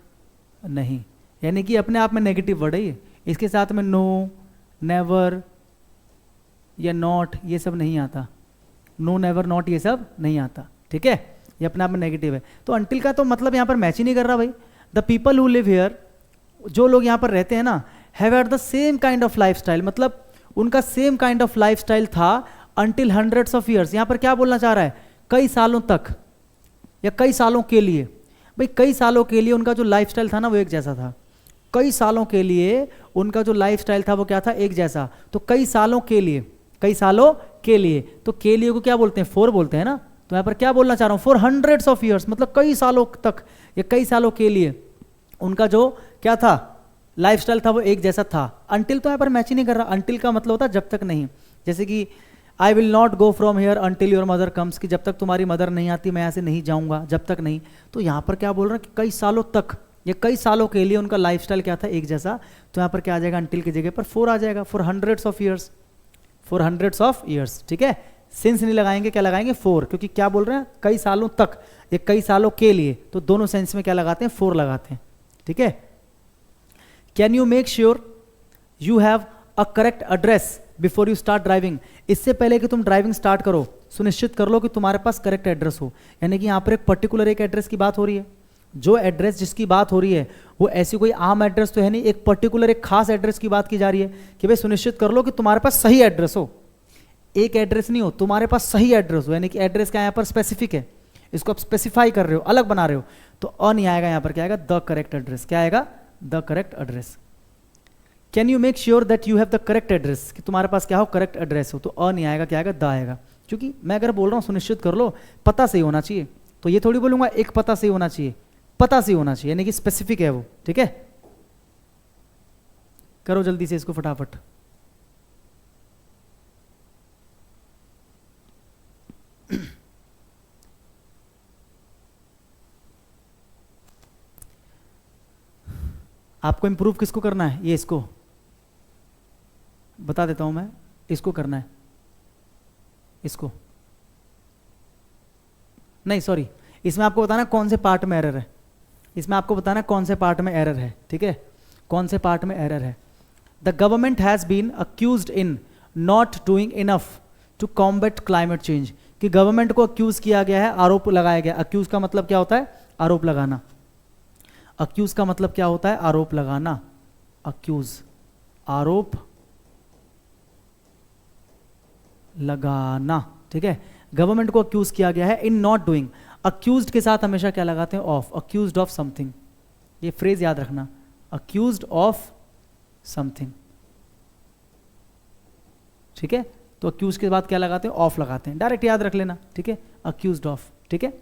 S1: नहीं, यानी कि अपने आप में नेगेटिव वर्ड है ये। इसके साथ में नो, नेवर या नॉट ये सब नहीं आता। नो, नेवर, नॉट ये सब नहीं आता। ठीक है। ये अपने आप में नेगेटिव है। तो until का तो मतलब यहाँ पर मैच ही नहीं कर रहा भाई। The people who live here, जो लोग यहाँ पर रहते हैं ना, have had the same kind of life style, मतलब उनका same kind of life style था अंटिल हंड्रेड्स ऑफ ईयर्स। यहाँ पर क्या बोलना चाह रहा है? कई सालों तक या कई सालों के लिए। भाई कई सालों के लिए उनका जो लाइफ स्टाइल था ना वो एक जैसा था। कई सालों के लिए उनका जो लाइफ स्टाइल था वो क्या था? एक जैसा। तो कई सालों के लिए, कई सालों के लिए, तो के लिए को क्या बोलते हैं? फॉर बोलते हैं ना। तो यहाँ पर क्या बोलना चाह रहा हूँ? फॉर हंड्रेड्स ऑफ ईयर्स, मतलब कई सालों तक या कई सालों के लिए उनका जो क्या था? लाइफस्टाइल था वो एक जैसा था। अंटिल तो यहाँ पर मैच ही नहीं कर रहा। अंटिल का मतलब होता है जब तक नहीं। जैसे कि I will not go from here until your mother comes, कि जब तक तुम्हारी मदर नहीं आती मैं यहाँ से नहीं जाऊँगा, जब तक नहीं। तो यहाँ पर क्या बोल रहे हैं कि कई सालों तक या कई सालों के लिए उनका लाइफस्टाइल क्या था? एक जैसा। तो यहाँ पर क्या आ जाएगा? अंटिल की जगह पर फॉर आ जाएगा। For hundreds of years, for hundreds of years. ठीक है। सिंस नहीं लगाएंगे, क्या लगाएंगे? फॉर, क्योंकि क्या बोल रहे हैं? कई सालों तक या कई सालों के लिए। तो दोनों सेंस में क्या लगाते हैं? फॉर लगाते हैं। ठीक है। Can you make sure you have a correct address before you start driving. इससे पहले कि तुम ड्राइविंग स्टार्ट करो सुनिश्चित कर लो कि तुम्हारे पास करेक्ट एड्रेस हो। यानी कि यहाँ पर एक पर्टिकुलर एक एड्रेस की बात हो रही है। जो एड्रेस जिसकी बात हो रही है वो ऐसी कोई आम एड्रेस तो है नहीं, एक पर्टिकुलर एक खास एड्रेस की बात की जा रही है कि भाई सुनिश्चित कर लो कि तुम्हारे पास सही एड्रेस हो। एक एड्रेस नहीं हो, तुम्हारे पास सही एड्रेस हो। यानी कि एड्रेस क्या यहाँ पर? स्पेसिफिक है, इसको आप स्पेसिफाई कर रहे हो, अलग बना रहे हो। तो अ नहीं आएगा, यहाँ पर क्या आएगा? The correct address. क्या आएगा? The correct address. Can you make sure that you have the correct address, कि तुम्हारे पास क्या हो? करेक्ट एड्रेस हो। तो अ नहीं आएगा, क्या आएगा? द आएगा। क्योंकि मैं अगर बोल रहा हूँ सुनिश्चित कर लो, पता सही होना चाहिए। तो ये थोड़ी बोलूंगा एक पता सही होना चाहिए, पता सही होना चाहिए, यानी कि स्पेसिफिक है वो। ठीक है। करो जल्दी से इसको फटाफट। आपको इंप्रूव किसको करना है? ये इसको बता देता हूं मैं, इसको करना है, इसको नहीं, सॉरी, इसमें आपको बताना कौन से पार्ट में एरर है, इसमें आपको बताना कौन से पार्ट में एरर है, ठीक है, कौन से पार्ट में एरर है। The government has been accused in not doing enough to combat climate change, कि गवर्नमेंट को अक्यूज किया गया है, आरोप लगाया गया। अक्यूज का मतलब क्या होता है? आरोप लगाना। अक्यूज का मतलब क्या होता है? आरोप लगाना। अक्यूज, आरोप लगाना, ठीक है। गवर्नमेंट को अक्यूज किया गया है इन नॉट डूइंग, अक्यूज्ड के साथ हमेशा क्या लगाते हैं? ऑफ, अक्यूज्ड ऑफ समथिंग, ये फ्रेज याद रखना, अक्यूज्ड ऑफ समथिंग, ठीक है। तो अक्यूज के बाद क्या लगाते हैं? ऑफ लगाते हैं, डायरेक्ट याद रख लेना, ठीक है, अक्यूज्ड ऑफ, ठीक है।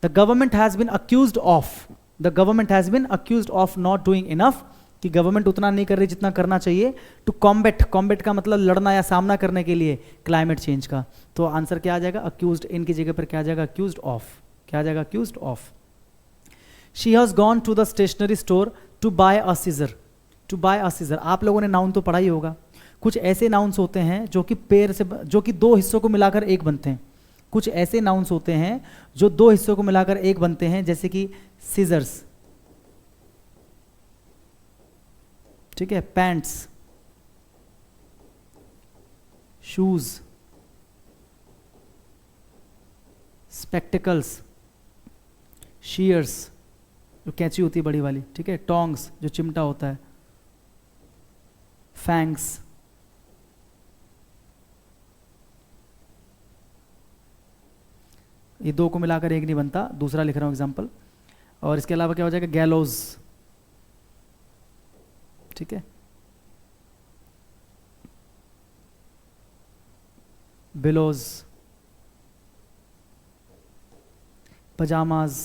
S1: The government has been accused of, the government has been accused of not doing enough, कि गवर्नमेंट उतना नहीं कर रही जितना करना चाहिए, टू कॉम्बैट, कॉम्बैट का मतलब लड़ना या सामना करने के लिए क्लाइमेट चेंज का। तो आंसर क्या आ जाएगा? अक्यूज्ड, इनकी जगह पर क्या आ जाएगा? अक्यूज्ड ऑफ, क्या आ जाएगा? Accused of. She has gone to the stationery store to buy a scissor, to buy a scissor, आप लोगों ने नाउन तो पढ़ा ही होगा। कुछ ऐसे नाउन्स होते हैं जो कि पेयर से, जो कि दो हिस्सों को मिलाकर एक बनते हैं। कुछ ऐसे नाउन्स होते हैं जो दो हिस्सों को मिलाकर एक बनते हैं, जैसे कि सीजर्स, ठीक है, पैंट्स, शूज, स्पेक्टिकल्स, शीयर्स जो कैंची होती है बड़ी वाली, ठीक है, टोंग्स जो चिमटा होता है, फैंग्स, ये दो को मिलाकर एक नहीं बनता, दूसरा लिख रहा हूं एग्जांपल। और इसके अलावा क्या हो जाएगा? गैलोज, ठीक है, बिलोज, पजामाज,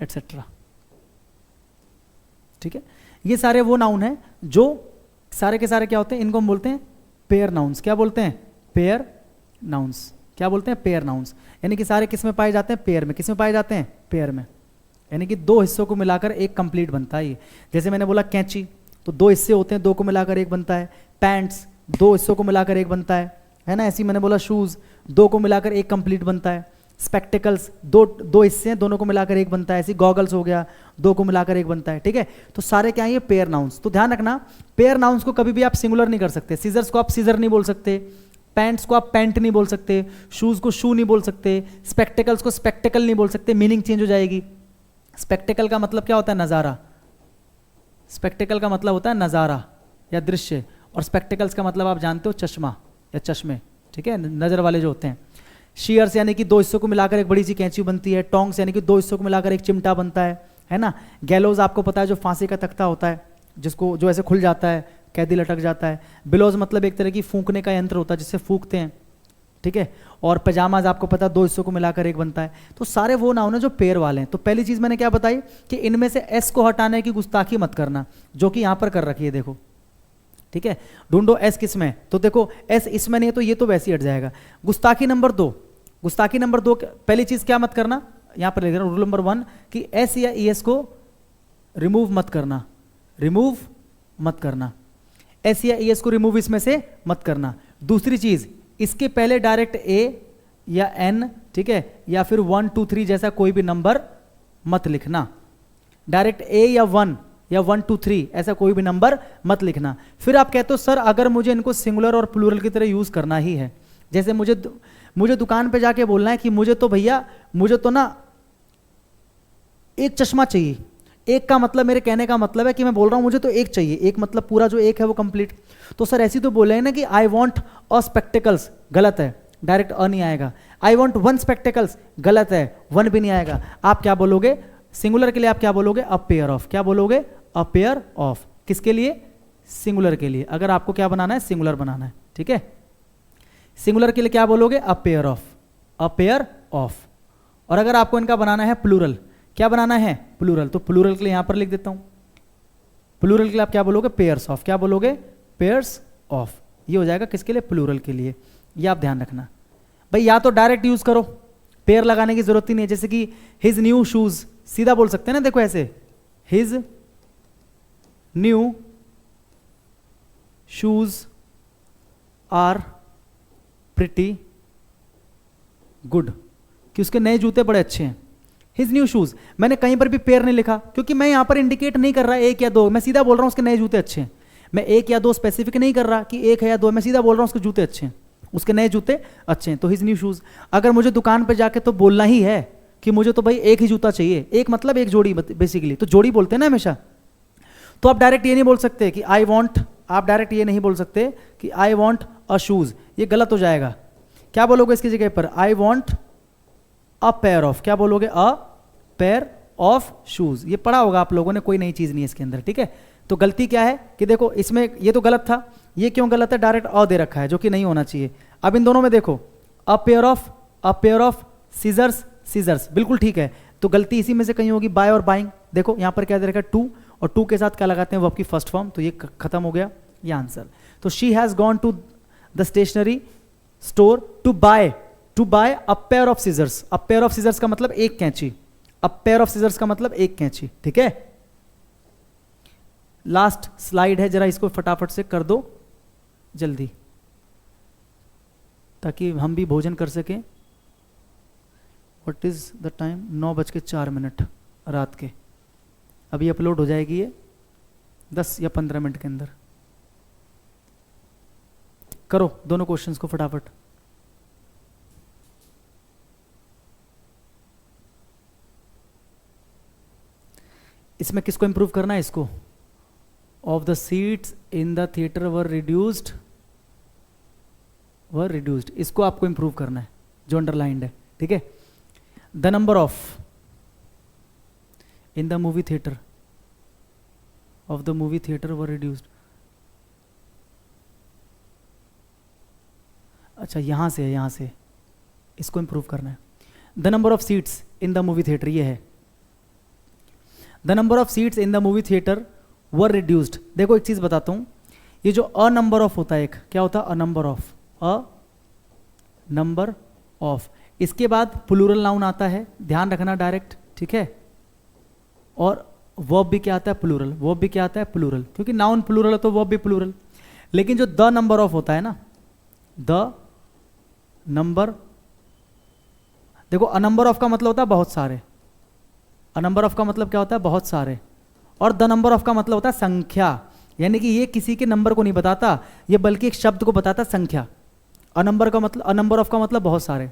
S1: एटसेट्रा, ठीक है। ये सारे वो नाउन हैं जो सारे के सारे क्या होते हैं? इनको हम बोलते हैं पेयर नाउन्स। क्या बोलते हैं? Pair nouns. क्या बोलते हैं? Pair nouns. यानी कि सारे किस में पाए जाते हैं? पेयर में। किस में पाए जाते हैं? पेयर में। यानी कि दो हिस्सों को मिलाकर एक कंप्लीट बनता है ये। जैसे मैंने बोला कैंची, तो दो हिस्से होते हैं, दो को मिलाकर एक बनता है। पैंट्स, दो हिस्सों को मिलाकर एक बनता है ना। ऐसे ही मैंने बोला शूज, दो को मिलाकर एक कंप्लीट बनता है। स्पेक्टिकल्स, दो हिस्से हैं, दोनों को मिलाकर एक बनता है। ऐसे गॉगल्स हो गया, दो को मिलाकर एक बनता है, ठीक है। तो सारे क्या है? ये पेयर नाउन्स। तो ध्यान रखना, पेयर नाउन्स को कभी भी आप सिंगुलर नहीं कर सकते। सीजर्स को आप सीजर नहीं बोल सकते, पैंट्स को आप पैंट नहीं बोल सकते, शूज को शू नहीं बोल सकते, स्पेक्टिकल्स को स्पेक्टिकल नहीं बोल सकते, मीनिंग चेंज हो जाएगी। स्पेक्टिकल का मतलब क्या होता है? नज़ारा। स्पेक्टिकल का मतलब होता है नज़ारा या दृश्य, और स्पेक्टिकल्स का मतलब आप जानते हो चश्मा या चश्मे, ठीक है, नज़र वाले जो होते हैं। शीयर्स यानी कि दो हिस्सों को मिलाकर एक बड़ी सी कैंची बनती है। टोंग्स यानी कि दो हिस्सों को मिलाकर एक चिमटा बनता है ना। गैलोज आपको पता है जो फांसी का तख्ता होता है, जिसको जो ऐसे खुल जाता है, कैदी लटक जाता है। बिलोज मतलब एक तरह की फूंकने का यंत्र होता है जिससे फूंकते हैं, ठीक है। और पजामाज आपको पता है दो हिस्सों को मिलाकर एक बनता है। तो सारे वो नाउन है जो पेयर वाले हैं। तो पहली चीज मैंने क्या बताई कि इनमें से एस को हटाने की गुस्ताखी मत करना, जो कि यहां पर कर रखी है, देखो, ठीक है। ढूंढो एस किस में, तो देखो एस इसमें नहीं है, तो ये तो वैसे ही हट जाएगा। गुस्ताखी नंबर 2, गुस्ताखी नंबर 2, पहली चीज क्या मत करना, यहां पर लिख रहा हूं रूल नंबर 1 कि एस या ई एस को रिमूव मत करना, रिमूव मत करना, एस या ई एस को रिमूव इसमें से मत करना। दूसरी चीज, इसके पहले डायरेक्ट ए या एन, ठीक है, या फिर 1 2 3 जैसा कोई भी नंबर मत लिखना। डायरेक्ट ए या 1 या 1 2 3 ऐसा कोई भी नंबर मत लिखना। फिर आप कहते हो सर अगर मुझे इनको सिंगुलर और प्लूरल की तरह यूज करना ही है, जैसे मुझे दुकान पे जाके बोलना है कि मुझे तो भैया, मुझे तो ना एक चश्मा चाहिए। एक का मतलब, मेरे कहने का मतलब है कि मैं बोल रहा हूं मुझे तो एक चाहिए, एक मतलब पूरा जो एक है वो कंप्लीट। तो सर ऐसी तो बोले ना कि आई वॉन्ट अ स्पेक्टिकल्स, गलत है, डायरेक्ट अ नहीं आएगा। आई वॉन्ट 1 स्पेक्टिकल्स, गलत है, 1 भी नहीं आएगा। आप क्या बोलोगे सिंगुलर के लिए? आप क्या बोलोगे? अ पेयर ऑफ। क्या बोलोगे? अ पेयर ऑफ। किसके लिए? सिंगुलर के लिए। अगर आपको क्या बनाना है? सिंगुलर बनाना है, ठीक है। सिंगुलर के लिए क्या बोलोगे? अ pair of, a pair of. और अगर आपको इनका बनाना है प्लूरल, क्या बनाना है? प्लूरल। तो प्लूरल के लिए यहां पर लिख देता हूं, प्लूरल के लिए आप क्या बोलोगे? Pairs of. क्या बोलोगे? Pairs of. ये हो जाएगा किसके लिए? प्लूरल के लिए। ये आप ध्यान रखना भाई। या तो डायरेक्ट यूज करो, पेयर लगाने की जरूरत ही नहीं है। जैसे कि हिज न्यू शूज, सीधा बोल सकते हैं ना, देखो ऐसे, his new shoes are pretty good, कि उसके नए जूते बड़े अच्छे हैं। हिज न्यू शूज, मैंने कहीं पर भी पेयर नहीं लिखा क्योंकि मैं यहाँ पर इंडिकेट नहीं कर रहा एक या दो, मैं सीधा बोल रहा हूँ उसके नए जूते अच्छे हैं। मैं एक या दो स्पेसिफिक नहीं कर रहा कि एक है या दो, मैं सीधा बोल रहा हूँ उसके जूते अच्छे हैं, उसके नए जूते अच्छे हैं, तो हिज न्यू शूज। अगर मुझे दुकान पर जाके तो बोलना ही है कि मुझे तो भाई एक ही जूता चाहिए, एक मतलब एक जोड़ी बेसिकली, तो जोड़ी बोलते हैं ना हमेशा। तो आप डायरेक्ट ये नहीं बोल सकते कि आई वॉन्ट, आप डायरेक्ट ये नहीं बोल सकते कि आई वॉन्ट अ शूज, ये गलत हो जाएगा। क्या बोलोगे इसकी जगह पर? I want a pair of, क्या बोलोगे? अ पेयर ऑफ शूज। ये पढ़ा होगा आप लोगों ने, कोई नई चीज नहीं है इसके अंदर, ठीक है। तो गलती क्या है कि देखो इसमें ये तो गलत था, ये क्यों गलत है? डायरेक्ट अ दे रखा है जो कि नहीं होना चाहिए। अब इन दोनों में देखो, a pair of scissors, scissors बिल्कुल ठीक है। तो गलती इसी में से कहीं होगी, बाय और बाइंग। देखो यहाँ पर क्या दे रखा है? टू, और टू के साथ क्या लगाते हैं? वो आपकी फर्स्ट फॉर्म, तो ये खत्म हो गया ये आंसर। तो she has gone to the stationery store to buy a pair of scissors. A pair of scissors का मतलब एक कैंची, अ पेयर ऑफ सीजर्स का मतलब एक कैंची, ठीक है। लास्ट स्लाइड है, जरा इसको फटाफट से कर दो जल्दी ताकि हम भी भोजन कर सकें। What is the time? 9:04 रात के। अभी अपलोड हो जाएगी ये 10 या 15 मिनट के अंदर। करो दोनों क्वेश्चंस को फटाफट। इसमें किसको इंप्रूव करना है? इसको। Of the seats in the theatre were reduced, इसको आपको इंप्रूव करना है जो अंडरलाइंड है, ठीक है। The number of in the movie theatre of the movie theatre were reduced. अच्छा यहां से है, यहां से इसको इंप्रूव करना है। The number of seats in the movie theatre, ये है the number of seats in the movie theatre were reduced. देखो एक चीज बताता हूं, ये जो अ नंबर ऑफ होता है, एक क्या होता है? अ नंबर ऑफ, इसके बाद प्लूरल नाउन आता है, ध्यान रखना डायरेक्ट, ठीक है। और वर्ब भी क्या आता है? प्लूरल। वर्ब भी क्या आता है? प्लूरल, क्योंकि नाउन प्लूरल है तो वर्ब भी प्लूरल। लेकिन जो द नंबर ऑफ होता है ना, द नंबर, देखो अ नंबर ऑफ का मतलब होता है बहुत सारे, अ नंबर ऑफ का मतलब क्या होता है? बहुत सारे। और द नंबर ऑफ का मतलब होता है संख्या, यानी कि ये किसी के नंबर को नहीं बताता, ये बल्कि एक शब्द को बताता, संख्या। अ नंबर ऑफ का मतलब बहुत सारे।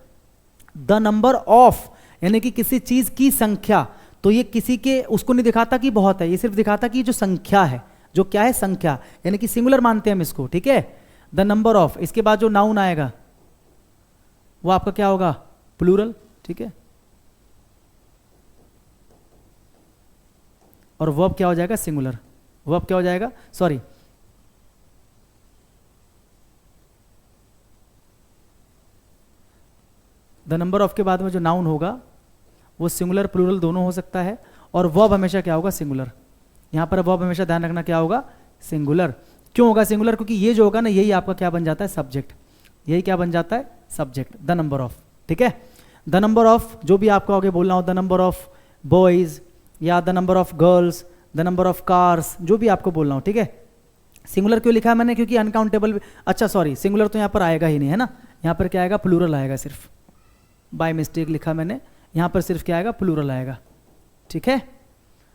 S1: द नंबर ऑफ यानी कि किसी चीज की संख्या, तो ये किसी के उसको नहीं दिखाता कि बहुत है, ये सिर्फ दिखाता कि जो संख्या है, जो क्या है? संख्या, यानी कि सिंगुलर मानते हैं हम इसको, ठीक है। द नंबर ऑफ, इसके बाद जो नाउन आएगा वो आपका क्या होगा? प्लूरल, ठीक है। और वर्ब क्या हो जाएगा? सिंगुलर। वर्ब क्या हो जाएगा? सॉरी, द नंबर ऑफ के बाद में जो नाउन होगा वो सिंगुलर प्लूरल दोनों हो सकता है, और वर्ब हमेशा क्या होगा? सिंगुलर। यहां पर वर्ब हमेशा ध्यान रखना क्या होगा? सिंगुलर। क्यों होगा सिंगुलर? क्योंकि ये जो होगा ना, यही आपका क्या बन जाता है? सब्जेक्ट। यही क्या बन जाता है? सब्जेक्ट। द नंबर ऑफ, ठीक है। द नंबर ऑफ जो भी आपको आगे बोलना हो, द नंबर ऑफ बॉयज या the number of girls, the number of cars, जो भी आपको बोलना हो, ठीक है। सिंगुलर क्यों लिखा है मैंने? क्योंकि अनकाउंटेबल, अच्छा सॉरी, सिंगुलर तो यहाँ पर आएगा ही नहीं, है ना। यहाँ पर क्या आएगा? प्लूरल आएगा, सिर्फ बाय मिस्टेक लिखा मैंने, यहाँ पर सिर्फ क्या आएगा? प्लूरल आएगा, ठीक है।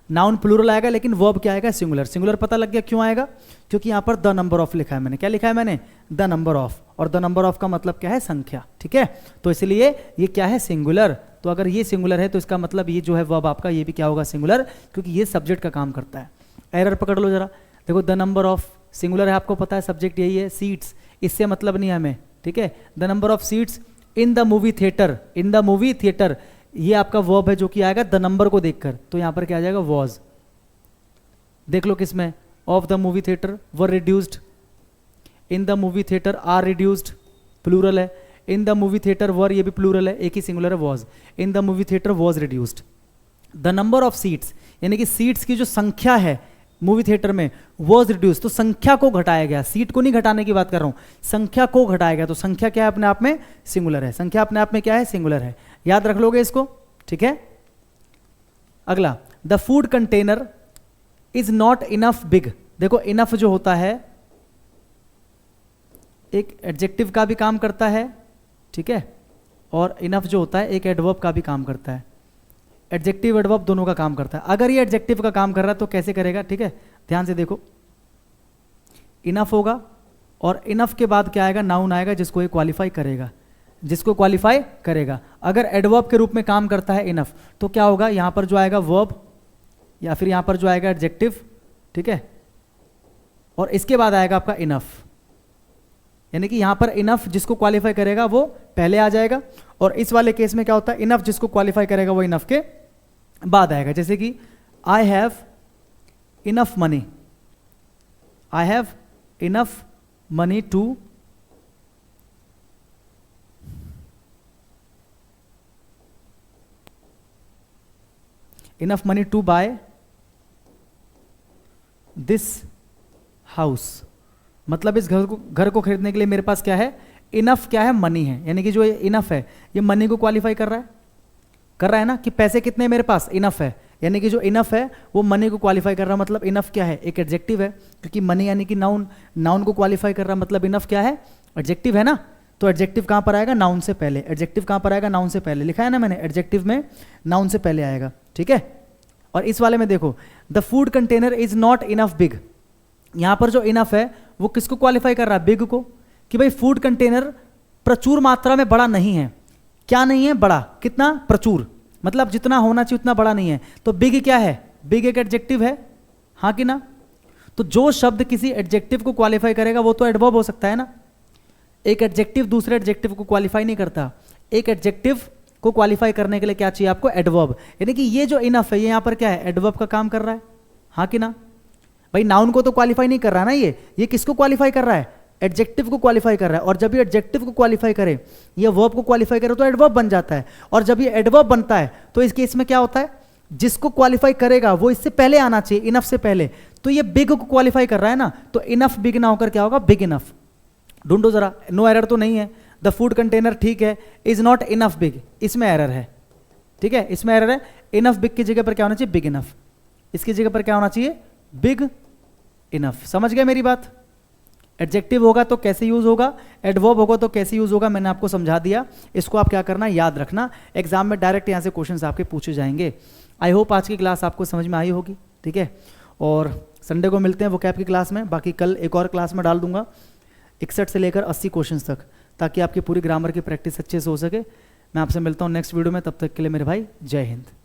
S1: नाउन प्लूरल आएगा, लेकिन वर्ब क्या आएगा? सिंगुलर। सिंगुलर पता लग गया क्यों आएगा? क्योंकि यहाँ पर द नंबर ऑफ लिखा है मैंने। क्या लिखा है मैंने? द नंबर ऑफ, और द नंबर ऑफ का मतलब क्या है? संख्या, ठीक है। तो इसलिए ये क्या है? सिंगुलर। तो अगर ये सिंगुलर है तो इसका मतलब ये जो है वर्ब आपका, ये भी क्या होगा? सिंगुलर, क्योंकि ये सब्जेक्ट का काम करता है। एरर पकड़ लो जरा, देखो द नंबर ऑफ सिंगुलर है, आपको पता है, सब्जेक्ट यही है। सीट्स, इससे मतलब नहीं है हमें, ठीक है। The number of seats in the movie theatre, in the movie theatre, ये आपका वर्ब है जो कि आएगा द नंबर को देखकर, तो यहां पर क्या आ जाएगा? वॉज। देख लो किसमें? Of the movie theatre were reduced, in the movie theatre are reduced, plural है। In the movie theatre were, ये भी प्लूरल है, एक ही सिंगुलर है, was. In the movie theatre was reduced. The number of seats यानी कि seats की जो संख्या है मूवी थिएटर में, वॉज रिड्यूस्ड, तो संख्या को घटाया गया, सीट को नहीं घटाने की बात कर रहा हूं, संख्या को घटाया गया। तो संख्या क्या है? अपने आप में सिंगुलर है। संख्या अपने आप में क्या है? सिंगुलर है। याद रख लोगे इसको, ठीक है। अगला, the food container is not enough big. देखो इनफ जो होता है एक एडजेक्टिव का भी काम करता है, ठीक है, और इनफ जो होता है एक एडवर्ब का भी काम करता है, एडजेक्टिव एडवर्ब दोनों का काम करता है। अगर ये एडजेक्टिव का काम कर रहा है तो कैसे करेगा, ठीक है, ध्यान से देखो, इनफ होगा और इनफ के बाद क्या आएगा, नाउन आएगा जिसको ये क्वालिफाई करेगा, जिसको क्वालिफाई करेगा। अगर एडवर्ब के रूप में काम करता है इनफ तो क्या होगा, यहां पर जो आएगा वर्ब या फिर यहां पर जो आएगा एडजेक्टिव, ठीक है, और इसके बाद आएगा आपका इनफ, यानी कि यहां पर इनफ जिसको क्वालिफाई करेगा वो पहले आ जाएगा, और इस वाले केस में क्या होता है, इनफ जिसको क्वालिफाई करेगा वो इनफ के बाद आएगा। जैसे कि I have enough money, I have enough money to enough money to buy this house, मतलब इस घर को खरीदने के लिए मेरे पास क्या है, इनफ क्या है, मनी है, यानी कि जो ये इनफ है ये मनी को क्वालिफाई कर रहा है ना, कि पैसे कितने मेरे पास, इनफ है, यानी कि जो इनफ है वो मनी को क्वालिफाई कर रहा है। मतलब इनफ क्या है, एक एडजेक्टिव है, क्योंकि मनी यानी कि नाउन, नाउन को क्वालिफाई कर रहा है, मतलब इनफ क्या है, एडजेक्टिव है ना, तो एडजेक्टिव कहां पर आएगा, नाउन से पहले, एडजेक्टिव कहां पर आएगा, नाउन से पहले, लिखा है ना मैंने, एडजेक्टिव में नाउन से पहले आएगा, ठीक है। और इस वाले में देखो, the food container is not enough big, यहां पर जो इनफ है वो किसको क्वालिफाई कर रहा है, बिग को, कि भाई फूड कंटेनर प्रचुर मात्रा में बड़ा नहीं है, क्या नहीं है, बड़ा, कितना, प्रचुर, मतलब जितना होना चाहिए उतना बड़ा नहीं है, तो बिग क्या है, बिग एक एडजेक्टिव है, हाँ कि ना। तो जो शब्द किसी एडजेक्टिव को क्वालिफाई करेगा वो तो एडवर्ब हो सकता है ना, एक एडजेक्टिव दूसरे एडजेक्टिव को क्वालिफाई नहीं करता, एक एडजेक्टिव को क्वालिफाई करने के लिए क्या चाहिए आपको, एडवर्ब, यानी कि ये जो इनफ है ये यहां पर क्या है, एडवर्ब का काम कर रहा है, हाँ कि ना। भाई नाउन को तो क्वालिफाई नहीं कर रहा ना, ये किसको क्वालिफाई कर रहा है, एडजेक्टिव को क्वालिफाई कर रहा है, और जब ये एडजेक्टिव को क्वालिफाई करे, ये वर्ब को क्वालिफाई करे तो एडवर्ब बन जाता है, और जब ये एडवर्ब बनता है तो इस केस में क्या होता है, जिसको क्वालिफाई करेगा वो इससे पहले आना चाहिए, इनफ से पहले, तो ये बिग को क्वालिफाई कर रहा है ना, तो इनफ बिग ना होकर क्या होगा, बिग इनफ। ढूंढो जरा, नो एरर तो नहीं है, द फूड कंटेनर ठीक है, इज नॉट इनफ बिग, इसमें एरर है, ठीक है, इसमें एरर है, इनफ बिग की जगह पर क्या होना चाहिए, बिग इनफ, इसकी जगह पर क्या होना चाहिए, बिग इनफ। समझ गए मेरी बात, एडजेक्टिव होगा तो कैसे यूज होगा, एडवर्ब होगा तो कैसे यूज होगा, मैंने आपको समझा दिया, इसको आप क्या करना, याद रखना, एग्जाम में डायरेक्ट यहां से क्वेश्चंस आपके पूछे जाएंगे। आई होप आज की क्लास आपको समझ में आई होगी, ठीक है, और संडे को मिलते हैं वोकैब की क्लास में, बाकी कल एक और क्लास में डाल दूंगा 61 से लेकर 80 क्वेश्चन तक, ताकि आपकी पूरी ग्रामर की प्रैक्टिस अच्छे से हो सके। मैं आपसे मिलता हूँ नेक्स्ट वीडियो में, तब तक के लिए मेरे भाई जय हिंद।